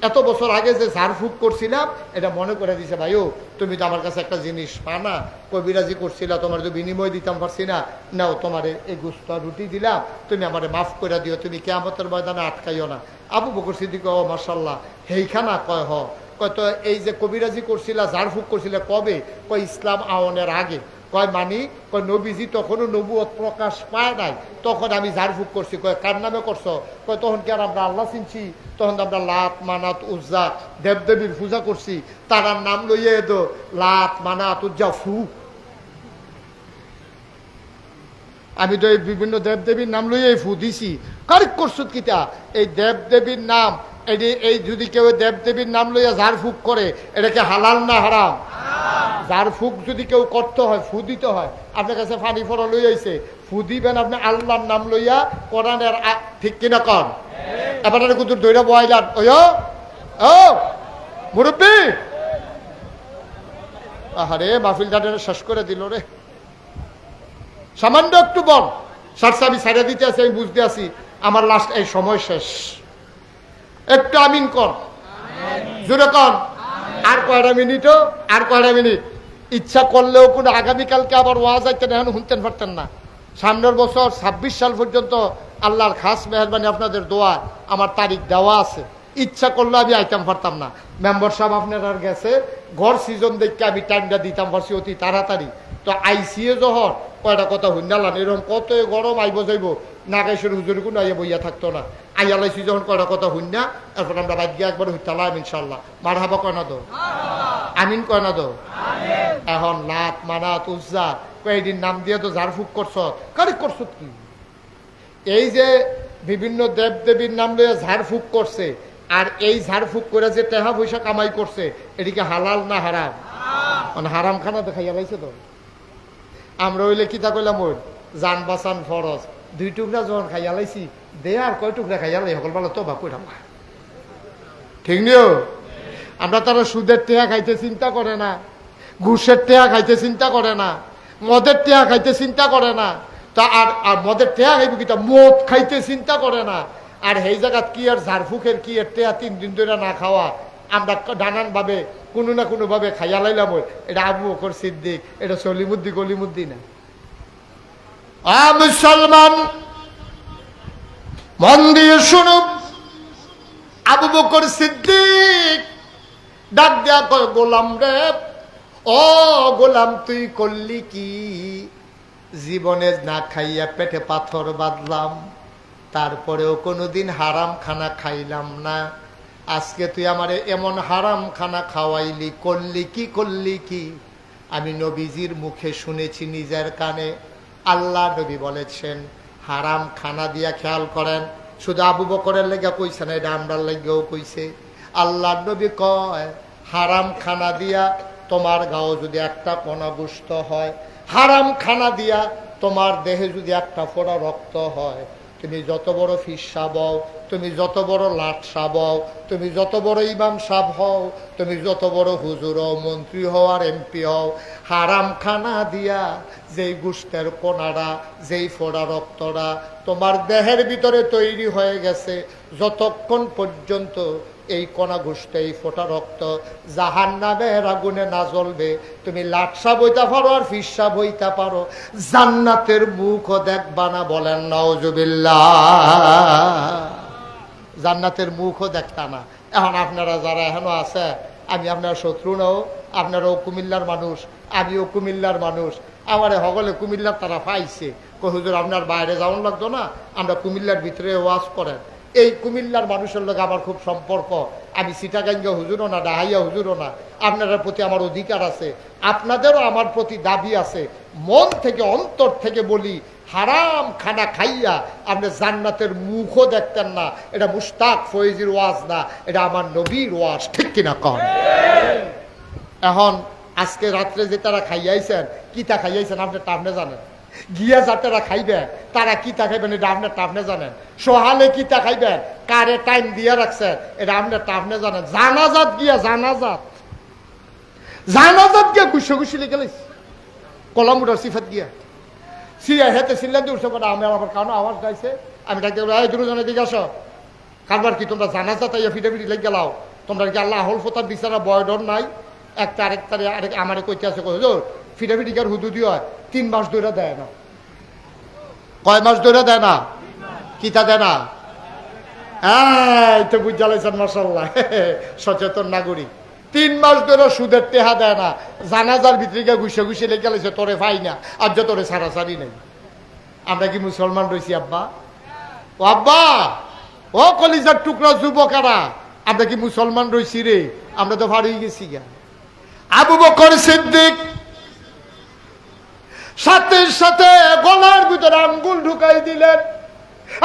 এত বছর আগে যে ঝাড় ফুক করছিলাম এটা মনে করে দিছে, ভাইও তুমি তো আমার কাছে একটা জিনিস পা না, কবিরাজি করছিলা, তোমার তো বিনিময় দিতাম পারছি না, নাও তোমার এই গুস্ত রুটি দিলাম, তুমি আমার মাফ করে দিও, তুমি কিয়ামতের ময়দানে আটকাইও না। আবু বকর সিদ্দিক, ও মাশাআল্লাহ, হেইখানা কয় হ, কয় তো এই যে কবিরাজি করছিলা ঝাড়ফুঁক করছিলা কবে? কয় ইসলাম আওয়ানের আগে। কয় মানি? কয় নবীজি তখনও নবুয়ত প্রকাশ পায় নাই, তখন আমি ঝাড়ফুঁক করছি। কয় কার নামে করছো? কয় তখন কি আর আমরা আল্লাহ চিনছি? তখন আমরা লাত মানাত উজ্জা দেবদেবীর পূজা করছি, তারার নাম লইয়ে দো লাত মানাত উজ্জা ফু। আমি তো এই বিভিন্ন দেবদেবীর নাম লইয়ে ফু দিছি। কারেক্ট করছো কিতা? এই দেবদেবীর নাম, এই যদি কেউ দেবদেবীর নাম লইয়া ঝাড়ফুঁক করে, এটাকে হালাল না হারাম? ঝাড়ফুঁক যদি কেউ করতে হয়, ফু দিতে হয়। আপনার কাছে পানি ফোড়া লই আইছে, ফু দিবেন আপনি আল্লাহর নাম লইয়া, কোরআনের ঠিক কিনা কন? এবার কুতুর দৈরা বয়াইলাম, ও মুরব্বী, আহারে মাহফিল দাঁড়ে শেষ করে দিল রে। সামান্য একটু বল সারসা আমি ছাড়িয়ে দিতে আছি, আমি বুঝতে আছি আমার লাস্ট এই সময় শেষ। একটু আমিন কর, জোরে কন। আর কয়টা মিনিটও, আর কয়টা মিনিট। ইচ্ছা করলেও কোনো আগামীকালকে আবার ওয়াজ আইতেন, এখন শুনতেন পারতেন না। সামনের বছর 26 সাল পর্যন্ত আল্লাহর খাস মেহরবানি আপনাদের দোয়া আমার তারিখ দেওয়া আছে। ইচ্ছা করলে আমি আইতাম পারতাম না। মেম্বার সাহেব আপনার আর গেছে, ঘর সিজন দেখে আমি টাইমটা দিতাম পারছি অতি তাড়াতাড়ি। তো আইসিএ জহর কয়টা কথা হুন্ডালান, এরকম কত গরম আইব যাইব, নাগাইশের হুজুর কোনো আইয়া বইয়া থাকতো না। আইয়ালাইছি যখন কয়টা কথা হুন্না, এরপর আমরা বাদ গিয়ে একবার হুইতালাম ইনশাল্লাহ। মার হাবা কয় না দো, আমিন কয় না দো। এখন লাত মানাত উজ্জা কয়েকদিন নাম দিয়ে তো ঝাড়ফুঁক করছ, কারেক্ট করছ কি? এই যে বিভিন্ন দেব দেবীর নাম লইয়া ঝাড়ফুঁক করছে, আর এই ঝাড়ফুঁক করে যে টাকা পয়সা কামাই করছে, এটিকে হালাল না হারাম? হারাম খানা দেখাইয়া লাইছে তো। আমরা হইলে কিতা কইলাম, ওই জান বাঁচান ফরজ, 2 টুকরা যখন খাইয়া লাইছি, দে আর কয় টুকরা খাইয়া লাই, সকল বেলা তো বা কইরাম, ঠিক নিও। আমরা তারা সুদের টেহা খাইতে চিন্তা করে না, ঘুষের টেহা খাইতে চিন্তা করে না, মদের টেহা খাইতে চিন্তা করে না। তা আর মদের টেহা খাইব কিতা, মদ খাইতে চিন্তা করে না। আর সেই জায়গাত কি আর ঝাড়ফুঁকের কি এর টেহা 3 দিন ধরে না খাওয়া, আমরা নানান ভাবে কোনো না কোনো ভাবে খাইয়া লাইলাম। এটা আবু বকর সিদ্দিক, এটা সলিমুদ্দি গলিমুদ্দি না। মুসলমান মন দিয়ে শুনো, আবু বকর সিদ্দিক ডাক দেয়া কয়, গোলাম রে, ও গোলাম তুই করলি কি? জীবনে না খাইয়া পেটে পাথর বাঁধলাম, তারপরেও কোনোদিন হারাম খানা খাইলাম না। আজকে তুই আমারে এমন হারাম খানা খাওয়াইলি, করলি কি করলি কি? আমি নবীজির মুখে শুনেছি নিজের কানে, আল্লাহ নবী বলেছেন হারাম খানা দিয়া, খেয়াল করেন, শুধু আবু বকরের লেগে কইছে না, এটা আমরার লেগেও কইছে। আল্লাহ নবী কয় হারাম খানা দিয়া তোমার গাও যদি একটা কণা গোস্ত হয়, হারাম খানা দিয়া তোমার দেহে যদি একটা ফোঁটা রক্ত হয়, তুমি যত বড় ফির সাহ হও, তুমি যত বড় লাট সাহ হও, তুমি যত বড় ইমাম সাহ হও, তুমি যত বড় হুজুর হও, মন্ত্রী হও আর এমপি হও, হারাম খানা দিয়া যেই গোস্তের কোনাটা, যেই ফোঁটা রক্তটা তোমার দেহের ভিতরে তৈরি হয়ে গেছে, যতক্ষণ পর্যন্ত এই কণা গোস্ত, এই ফোঁটা রক্ত জাহান্নামের আগুনে না জ্বলবে, তুমি লাটসা বইতে পারো আর ফিরসা বইতে পারো, জান্নাতের মুখও দেখবা না। বলেন নাউজুবিল্লাহ। জান্নাতের মুখও দেখতা না। এখন আপনারা যারা এখনো আছে, আমি আপনার শত্রু নও, আপনারাও কুমিল্লার মানুষ, আমিও কুমিল্লার মানুষ। আমারে হগলে কুমিল্লার তারা পাইছে, হুজুর আপনার বাইরে যাওয়ান লাগতো না, আমরা কুমিল্লার ভিতরে ওয়াজ করেন। এই কুমিল্লার মানুষের লোক আমার খুব সম্পর্ক। আমি চিটাগাঙ্গা হুজুরও না, ডাহাইয়া হুজুরও না। আপনাদের প্রতি আমার অধিকার আছে, আপনাদেরও আমার প্রতি দাবি আছে। মন থেকে অন্তর থেকে বলি, হারাম খানা খাইয়া আপনি জান্নাতের মুখও দেখতেন না। এটা মুশতাক ফয়েজির ওয়াজ না, এটা আমার নবীর ওয়াজ, ঠিক কিনা কন? এখন আজকে রাত্রে যে তারা খাইয়াইছেন, কিতা খাইয়াইছেন আপনি টাপনে জানেন। গিয়া যারা খাইবেন তারা কিতা খাইবেন, এটা আপনার টাপনে জানেন। সোহালে কিতা খাইবেন, কারে টাইম দিয়ে রাখছেন, এটা আপনার টাপনে জানেন। জানাজাত গিয়া, জানাজাত গিয়া গুছো গুছি লেগে লাইছি কলমুটার সিফাত গিয়া সিয়া হেতে সিল্লান দিয়ে উঠছে। আমি আমার কারণ আওয়াজ গাইছে, আমি ডাকতে দুজনের দিকে আসো। কারবার কি তোমরা জানাজাত ইয়া ফিটাফিটি লেগে গেলাও? তোমরা কি আল্লাহ হল ফোতার বিচারা বয়ডর নাই? একটা আরেকটারে আরেক আমারে কইতে আছে, ফিটাফিটি কার হুদুদি হয় 3 মাস ধরে দেয় না। কয় মাস ধরে দেয় না? কিতা দেয় না? এই তো বুঝালাইছেন, মাশাআল্লাহ, সচেতন নাগরিক। 3 মাস ধরে সুদের টেহা দেয় না, জানাজার ভিতরে গিয়ে ঘুষে ঘুষে লেগে গেছে, তোরে পাই না, আর যে তোরে সারাসারি নেই। আমরা কি মুসলমান রয়েছি আব্বা? ও আব্বা, ও কলিজার টুকরা যুবকেরা, আমরা কি মুসলমান রয়েছি রে? আমরা তো হারিয়ে গেছি গা। আবু বকর সিদ্দিক সাথে সাথে গলার ভিতরে আঙ্গুল ঢুকাই দিলেন।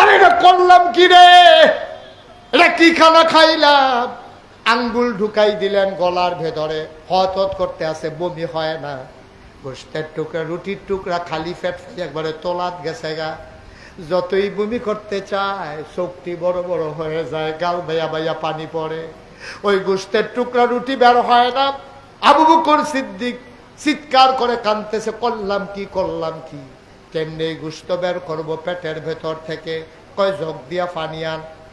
আরে এটা করলাম কি রে, এটা কি খানা খাইলাম? আঙ্গুল ঢুকাই দিলেন গলার ভেতরে, হত হত করতে আছে, বমি হয় না। গোস্তের টুকরা, রুটির টুকরা খালি ফেট একবারে তোলাত গেছে গা। যতই বমি করতে চায় চোখটি বড় বড় হয়ে যায়, গাল ভাইয়া ভাইয়া পানি পড়ে, ওই গোস্তের টুকরা রুটি বের হয় না। আবু বকর সিদ্দিক চিৎকার করে কাঁদতেছে, করলাম কি করলাম কি, কেমনে গোস্ত বের করবো পেটের ভেতর থেকে? কয় জগ দিয়া পানি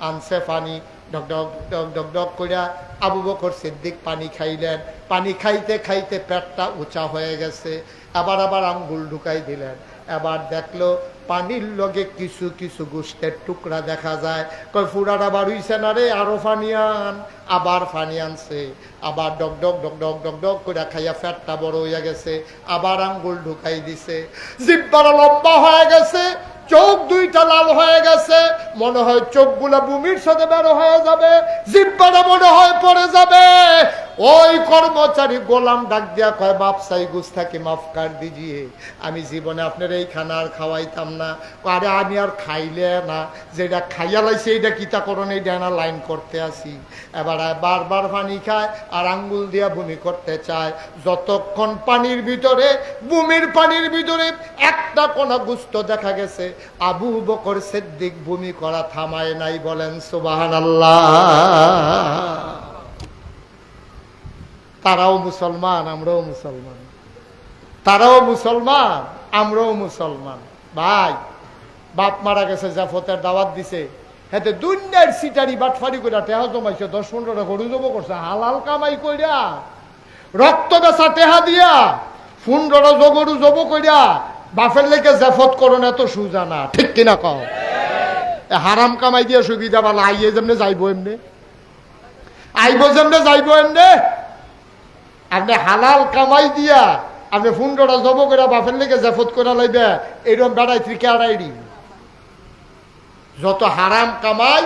আনছে পানি, ডক ডক ডক ডক ডক করিয়া আবু বকর সিদ্দিক পানি খাইলেন। পানি খাইতে খাইতে পেটটা উঁচা হয়ে গেছে। আবার আবার আঙ্গুল ঢুকাই দিলেন। এবার দেখলো পানির লগে কিছু কিছু গোস্তের টুকরা দেখা যায়। কয় ফুরাটা বাড়ুইছে না রে, আরো পানি আন। আবার পানি আনছে, আবার ডক ডক ডক ডক ডক ডক করে খাইয়া ফ্যাটটা বড় হইয়া গেছে। আবার আঙ্গুল ঢুকাই দিছে, জিব্বাটা লম্বা হয়ে গেছে, চোখ দুইটা লাল হয়ে গেছে, মনে হয় চোখগুলা বুমির সাথে বের হয়ে যাবে, জিব্বাটা মনে হয় পড়ে যাবে। ওই কর্মচারী গোলাম ডাক দিয়া কয়, বাপসাই গুস্তাকে মাফ কর দিজিয়ে, আমি জীবনে আপনার এই খানা আর খাওয়াইতাম না। আরে আমি আর খাইলে না, যেটা খাইয়া লাইছে এইটা কিতা করণ, এইটা না লাইন করতে আসি। এবার বারবার পানি খায় আর আঙ্গুল দিয়া বমি করতে চায়। যতক্ষণ পানির ভিতরে, বমির পানির ভিতরে একটা কোনা গুস্ত দেখা গেছে, আবু বকর সিদ্দিক বমি করা থামায় নাই। বলেন সুবহানাল্লাহ। তারাও মুসলমান, আমরাও মুসলমান, তারাও মুসলমান, আমরাও মুসলমান। ভাই, বাপ মারা গেছে, জাফতের দাওয়াত দিছে, হেতে দুনিয়ার সিটারি বাটফারি করে টেহা জমাইছে, 10-15টা গরু জব করছে, হালাল কামাই কইরা, রক্ত বেচা টেহা দিয়া 15টা গরু জব কইরা বাপের লেগে জাফত করন, এত সুজা না, ঠিক কিনা কও? হারাম কামাই দিয়া সুবিধা ভালো, আইয়ে যেমনে যাইব এমনি, আইব যেমনে যাইব এমনি। আপনি হালাল কামাই দিয়া আপনি 15টা জব করে বাপের লেগে জাফত করে লাইবে, এরকম বেড়াই ত্রিকে আড়াইড়ি। যত হারাম কামাই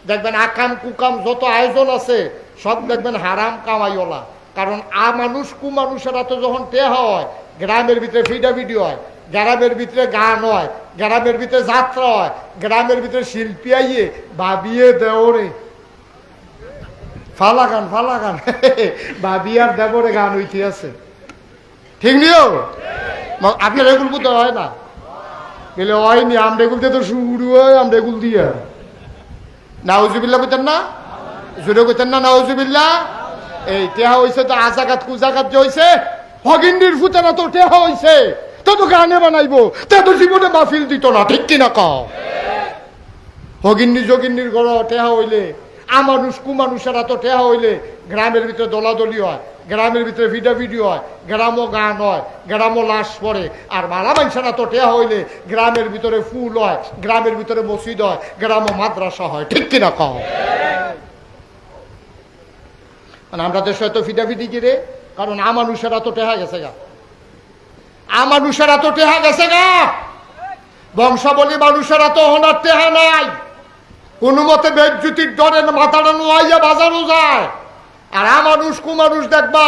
দেখবেন, আকাম কুকাম যত আয়োজন আছে সব দেখবেন হারাম কামাইওয়ালা। কারণ মানুষ কুমানুষেরা তো যখন টেহা হয়, গ্রামের ভিতরে ফিডাফিডি হয়, গ্রামের ভিতরে গান হয়, গ্রামের ভিতরে যাত্রা হয়, গ্রামের ভিতরে শিল্পী আইয়ে ভাবিয়ে দেওরে ফালা গান ফালা গান ভাবিয়ার দেবরে গান হইতে আছে, ঠিক নিও? আপনার এগুলো বুঝতে হয় না, গেলে হয়নি, আমরা এগুলতে তো শুরু হয়, আমরা এগুল দিয়া নাউজুবিল্লাহ কইতেন না, জুড়ে কইতেন না নাউজুবিল্লাহ। এই টেহা হয়েছে তো আজাগাত কুজাগাত যে হয়েছে, হগিন্দির ফুটানা তো টেহা হয়েছে, তো তো গানে বানাইবো, তা তো জীবনে মাহফিল দিত না, ঠিক কিনা কও? হগিন্নি যোগিন্নির ঘর টেহা হইলে, আমানুষ কুমানুষেরা তো টেহা হইলে গ্রামের ভিতরে দলাদলি হয়, গ্রামের ভিতরে ভিডিও হয়, গ্রামও গান হয়, গ্রামও লাশ পড়ে। আর মালা মানুষেরা তো টেহা হইলে গ্রামের ভিতরে ফুল হয়, গ্রামের ভিতরে মসজিদ হয়, গ্রামও মাদ্রাসা হয়, ঠিক কিনা কও? আমরা দেশে হয়তো ফিডাফিডি কিরে, কারণ আমানুষেরা তো টেহা গেছে গা, আমানুষেরা তো টেহা গেছে গা, বংশাবলী মানুষেরা তো হনার টেহা নাই, কোনো মতে বেজ্জুতির ডরে মাথাটা নোয়াইয়া বাজারও যায়। আর আমানুষ কুমানুষ দেখবা,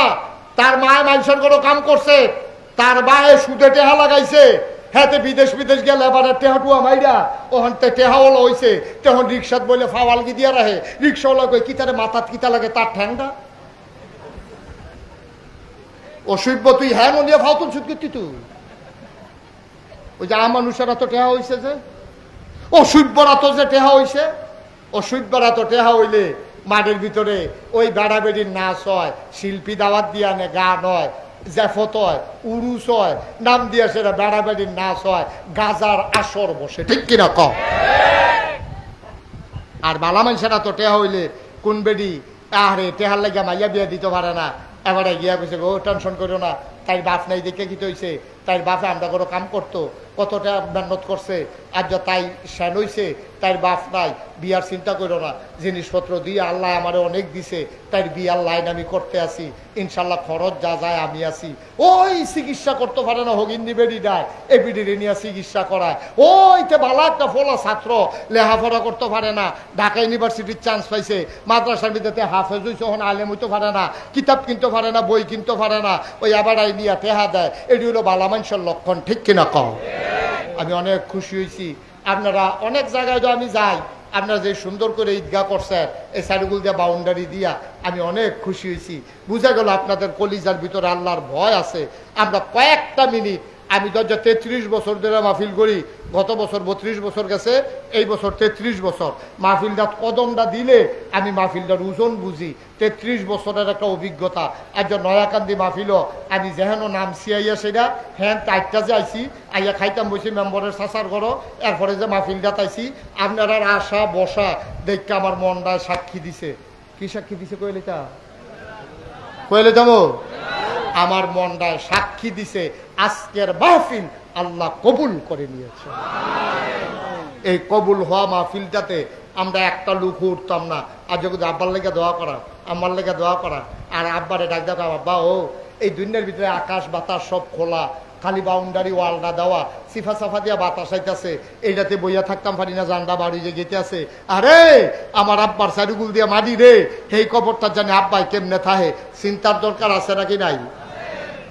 তার মায় মানুষের কোনো কাম করছে, তার বায়ে সুদে টেহা লাগাইছে, হ্যাঁ বিদেশ বিদেশ গেলে এবার টেহাটুয়া মাইরা ওখান টেহাওয়ালা হয়েছে, তখন রিক্সাত বলে ফাওয়ালগি দিয়া রাখে, রিক্সাওয়ালা কই কি তারে মাথাত কিতা লাগে তার ঠ্যাংটা অসভ্য, তুই হ্যাঁ নিয়ে ফাও তুল সুদকি তুই। ওই যে আমানুষেরা তো টেহা হয়েছে, যে অসভ্যরা তো যে টেহা হয়েছে, অসভ্যরা তো টেহা হইলে মাঠের ভিতরে ওই বেড়া বেড়ির নাচ হয়, শিল্পী দাওয়াত দিয়ে আনে, গান হয়, জাফত হয়, উরুস হয়, নাম দিয়ে সেটা বেড়া বেড়ির নাচ হয়, গাজার আসর বসে, ঠিক কিনা কম? আর বালা মানুষেরা তো টেহা হইলে কোন বেডি আরে টেহার লাগিয়া মাইয়া বিয়া দিতে পারে না, এবারে গিয়া কইছে ও টেনশন করো না, তাই বাপ নাই দেখে কি হয়েছে, তাই বাপে আমরা কোনো কাম করতো, কতটা মেহনত করছে, আর যা তাই শ্যান হইছে, তাই বাপ নাই, বিয়ার চিন্তা করো না, জিনিসপত্র দিয়ে আল্লাহ আমারে অনেক দিছে, তাই বিয়ার লাইন আমি করতে আসি, ইনশাল্লাহ খরচ যা যায় আমি আসি। ওই চিকিৎসা করতে পারে না হগিন্দি বেডি দেয়, এই বিডিরে নিয়ে চিকিৎসা করায়। ওইতে ভালো একটা ফলা ছাত্র লেখাপড়া করতে পারে না, ঢাকা ইউনিভার্সিটির চান্স পাইছে, মাদ্রাসার ভিতরে হাফেজ হইছে, হন আলেম হইতে পারে না, কিতাব কিনতে পারে না, বই কিনতে পারে না, ওই আবার নিয়ে টেহা দেয়। এটি হলো বালা মানুষের লক্ষণ, ঠিক কিনা কও? আমি অনেক খুশি হয়েছি। আপনারা অনেক জায়গায় তো আমি যাই, আপনারা যে সুন্দর করে ঈদগাহ করছেন এই সাইডগুল দিয়ে বাউন্ডারি দিয়া, আমি অনেক খুশি হয়েছি। বুঝা গেল আপনাদের কলিজার ভিতরে আল্লাহর ভয় আছে। আমরা কয়েকটা মিনিট, আমি তো 33 বছর ধরে মাহফিল করি, গত বছর 32 বছর গেছে, এই বছর 33 বছর। মাহফিলটা কদমটা দিলে আমি মাহফিলটার ওজন বুঝি। 33 বছরের একটা অভিজ্ঞতা। আর যে নয়াকান্দি মাহফিলও আমি যেহেন নাম সিয়াইয়া সেটা হ্যাঁ টাইটটা যে আইসি, আইয়া খাইতাম বসি মেম্বরের সাসার ঘরও, এরপরে যে মাহফিলটা তাইছি, আপনারা আসা বসা দেখতে আমার মনটা সাক্ষী দিছে। কি সাক্ষী দিছে কইলে তা কইলে যাবো? আমার মনটা সাক্ষী দিছে আজকের মাহফিল আল্লাহ কবুল করে নিয়েছে। এই কবুল হওয়া মাহফিলটাতে আমরা একটা লুক উঠতাম না। আর যখন আব্বার লেগে দোয়া করা, আমার লেগে দোয়া করা, আর আব্বারে ডাক দেখা, আব্বা ও এই দুনিয়ার ভিতরে আকাশ বাতাস সব খোলা, খালি বাউন্ডারি ওয়ালটা দেওয়া, সিফা সাফা দিয়া বাতাস আইতাছে, এইটাতে বইয়া থাকতাম পারি না, জান্ডা বাড়ি যে গেতে আছে। আরে আমার আব্বার চারিগুল দিয়া মারি রে, সেই কবরটার জানি আব্বাই কেমনে থাহে, চিন্তার দরকার আছে নাকি নাই?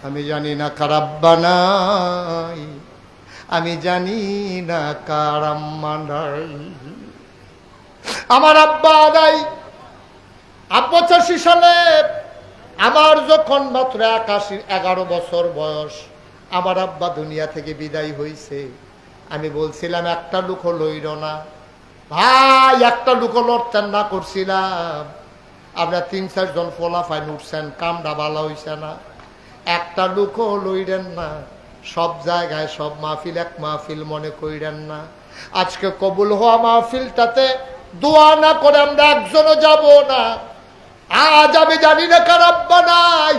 আমি জানি না কার আব্বা নাই, আমি জানি না কার আম্মা নাই। আমার আব্বা নাই। 85 সালে আমার যখন মাত্র 11 বছর বয়স, আমার আব্বা দুনিয়া থেকে বিদায় হয়েছে। আমি বলছিলাম একটা লুকো লইল না ভাই, একটা লুকো লড়তেন না করছিলাম। আমরা 3-4 জন ফোলাফাইন উঠছেন, কামটা ভালো হইছে না, একটা লুকো লইলেন না। সব জায়গায় সব মাহফিল এক মাহফিল মনে কইরেন না। আজকে কবুল হওয়া মাহফিলটাতে দোয়া না করে আমরা একজনও যাব না। আজ আমি জানি না কার আব্বা নাই,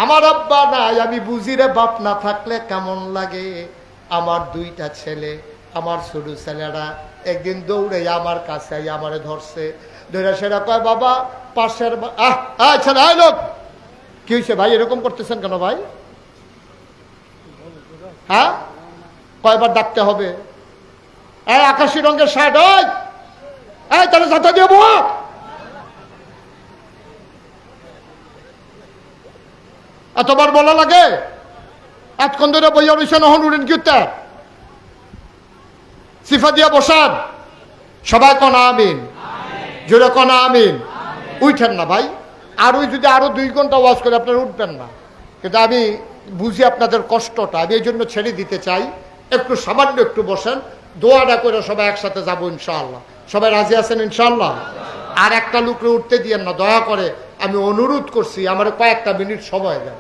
আমার আব্বা নাই। আমি বুঝি রে বাপ না থাকলে কেমন লাগে। আমার 2টা ছেলে, আমার ছোট ছেলেরা একদিন দৌড়ে আমার কাছে আমারে ধরছে, ধরে সেটা কয় বাবা পাশের আচ্ছা না লোক কি হয়েছে ভাই, এরকম করতেছেন কেন ভাই? হ্যাঁ কয়বার ডাকতে হবে? এই আকাশি রঙের শার্ট, এই তাহলে যাতা দিয়ে বো। এতবার বলা লাগে? এতক্ষণ ধরে বইয়া রয়েছে, নহন উড়েন কি উত্তর সিফা দিয়া বসান। সবাই কনা আমিন, জোরে কনা আমিন। উঠেন না ভাই, আর ওই যদি আরো 2 ঘন্টা ওয়াজ করে আপনারা উঠবেন না। কিন্তু আমি বুঝি আপনাদের কষ্টটা, আমি এই জন্য ছেড়ে দিতে চাই। একটু সামান্য একটু বসেন, দোয়াটা করে সবাই একসাথে যাবো ইনশাআল্লাহ। সবাই রাজি আছেন ইনশাআল্লাহ? আর একটা লোকরে উঠতে দিয়েন না দয়া করে, আমি অনুরোধ করছি, আমার কয়েকটা মিনিট সময় দেন।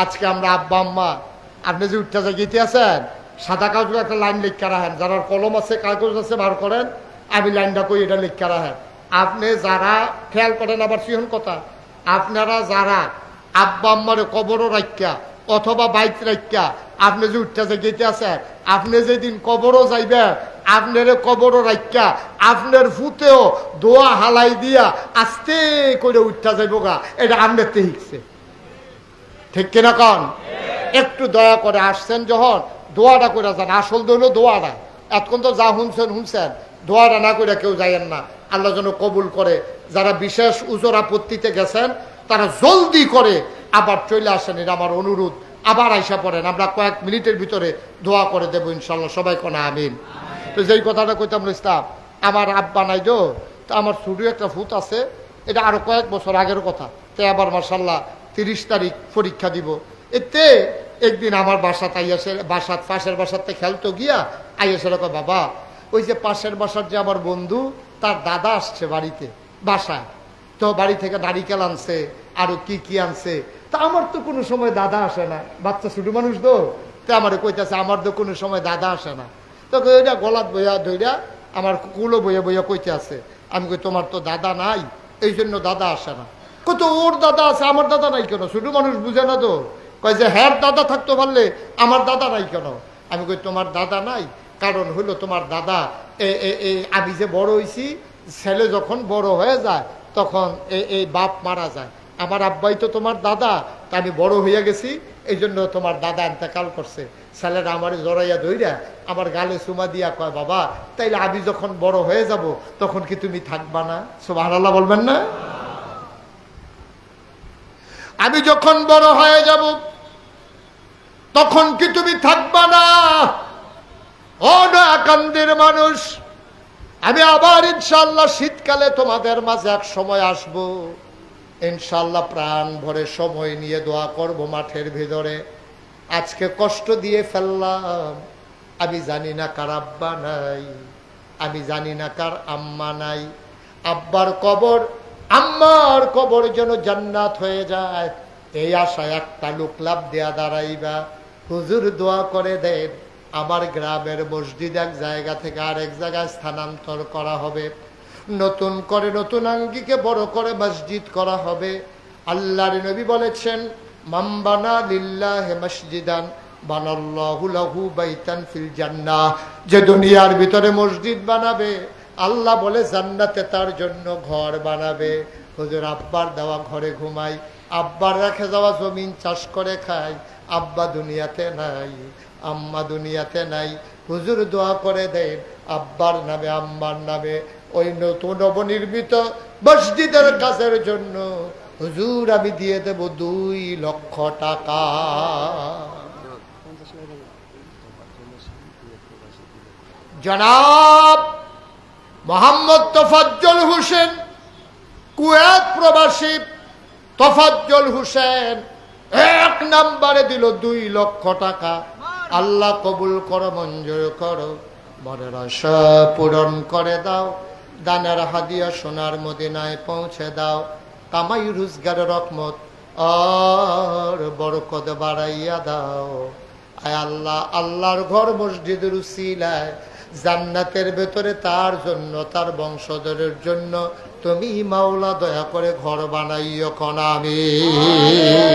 আজকে আমরা আব্বা আম্মা, আপনি যে উঠতে গিতে আছেন, সাদা কাগজে একটা লাইন লিখা রাখেন, যারা কলম আছে কাগজ আছে বার করেন, আমি লাইনটা কই এটা লিখা রাখেন। আপনি যারা খেয়াল করেন, আবার সিহন কথা, আপনারা যারা আব্বা আম্মারে কবরও রাখিয়া অথবা বাইক রাখিয়া আপনি যে উঠতে গেতে আছেন, আপনি যেদিন কবরও যাইবে, আপনার কবরও রাখিয়া আপনার ফুতেও দোয়া হালাই দিয়া আস্তে করে উঠতে যাইব গা, এটা আপনার তে শিখছে, ঠিক কিনা কন? একটু দয়া করে আসছেন যখন দোয়াটা করে যান। আসল দইল দোয়াটা, এতক্ষণ তো যা শুনছেন দোয়াটা না করে কেউ যাইয়েন না। আল্লাহ যেন কবুল করে। যারা বিশেষ উজর আপত্তিতে গেছেন তারা জলদি করে আবার চলে আসেন, এটা আমার অনুরোধ। আবার আইসা পড়েন, আমরা কয়েক মিনিটের ভিতরে দোয়া করে দেবো ইনশাল্লাহ। সবাই কোনা আমিন। তো যেই কথাটা কইতাম ইসলাম, আমার আব্বা নাই তো আমার ছোটো একটা ফুট আছে, এটা আরো কয়েক বছর আগের কথা। তো আবার মার্শাল্লাহ 30 তারিখ পরীক্ষা দিব। এতে একদিন আমার বাসাত আইয়াসে, বাসাত পাশের বাসাতে খেলতো গিয়া আইয়াসে কয় বাবা ওই যে পাশের বাসার যে আমার বন্ধু, তার দাদা আসছে বাড়িতে বাসায়, তো বাড়ি থেকে নারিকেল আনছে, আরো কি কি আনছে। তা আমার তো কোনো সময় দাদা আসে না, বাচ্চা ছোট মানুষ তো, তো আমার কইতেছে আমার তো কোনো সময় দাদা আসে না। তো ওইটা গলাত বইয়া ধইরা আমার কুলো বইয়া বইয়া কইতে আছে। আমি কই তোমার তো দাদা নাই, এই জন্য দাদা আসে না। কত ওর দাদা আছে, আমার দাদা নাই কেন? ছোট মানুষ বুঝে না তো, কয় যে হ্যাঁ দাদা থাকতে পারলে আমার দাদা নাই কেন? আমি কই তোমার দাদা নাই, কারণ হলো তোমার দাদা আমি যে বড় হয়েছি, ছেলে যখন বড় হয়ে যায় তখন এই বাপ মারা যায়। আমার আব্বাই তো তোমার দাদা, তা আমি বড় হইয়া গেছি, এই জন্য তোমার দাদা ইন্তেকাল করছে। ছেলেরা আমার জড়াইয়া ধইরা আমার গালে চুমা দিয়া কয়, বাবা তাইলে আমি যখন বড় হয়ে যাব তখন কি তুমি থাকবা না? সুবহানাল্লাহ বলবেন না? আমি যখন বড় হয়ে যাব তখন কি তুমি থাকবা না? ও নোয়াখালীর মানুষ, আমি আবার ইনশাআল্লাহ শীতকালে তোমাদের মাঝে এক সময় আসব, ইনশাআল্লাহ প্রাণ ভরে সময় নিয়ে দোয়া করব মাঠের ভিতরে। আজকে কষ্ট দিয়ে ফেললাম, আমি জানি না কার আব্বা নাই, আমি জানি না কার আম্মা নাই। আব্বার কবর, আম্মার কবর যেন জান্নাত হয়ে যায়, এই আশায় একটা লোক লাভ দেয়া দাঁড়াইবা। হুজুর দোয়া করে দেন, আমার গ্রামের মসজিদ এক জায়গা থেকে আরেক জায়গায় স্থানান্তর করা হবে, নতুন করে নতুন আঙ্গিকে বড় করে মসজিদ করা হবে। আল্লাহর নবী বলেছেন, মামবানা লিল্লাহি মসজিদান বানাল্লাহু লাহু বাইতান ফিল জান্নাহ। যে দুনিয়ার ভিতরে মসজিদ বানাবে, আল্লাহ বলে জান্নাতে তার জন্য ঘর বানাবে। হুজুর আব্বার দেওয়া ঘরে ঘুমাই, আব্বার রেখে যাওয়া জমিন চাষ করে খাই, আব্বা দুনিয়াতে নাই, আম্মা দুনিয়াতে নাই। হুজুর দোয়া করে দেন আব্বার নামে আম্মার নামে ওই নতুন নবনির্মিত মসজিদের কাজের জন্য হুজুর আমি দিয়ে দেব 2 লক্ষ টাকা। জনাব মোহাম্মদ তোফাজ্জল হোসেন, কুয়েত প্রবাসী তোফাজ্জল হোসেন 1 নম্বরে দিল 2 লক্ষ টাকা। আল্লাহ কবুল করো, মঞ্জুর করো, মনের আশা পূরণ করে দাও, দানের হাদিয়া সোনার মদিনায় পৌঁছে দাও, কামাই রোজগারের রহমত আর বরকত বাড়াইয়া দাও। আয় আল্লাহ, আল্লাহর ঘর মসজিদের উসিলায় জান্নাতের ভেতরে তার জন্য, তার বংশধরের জন্য তুমি মাওলা দয়া করে ঘর বানাইও কোন আমিন।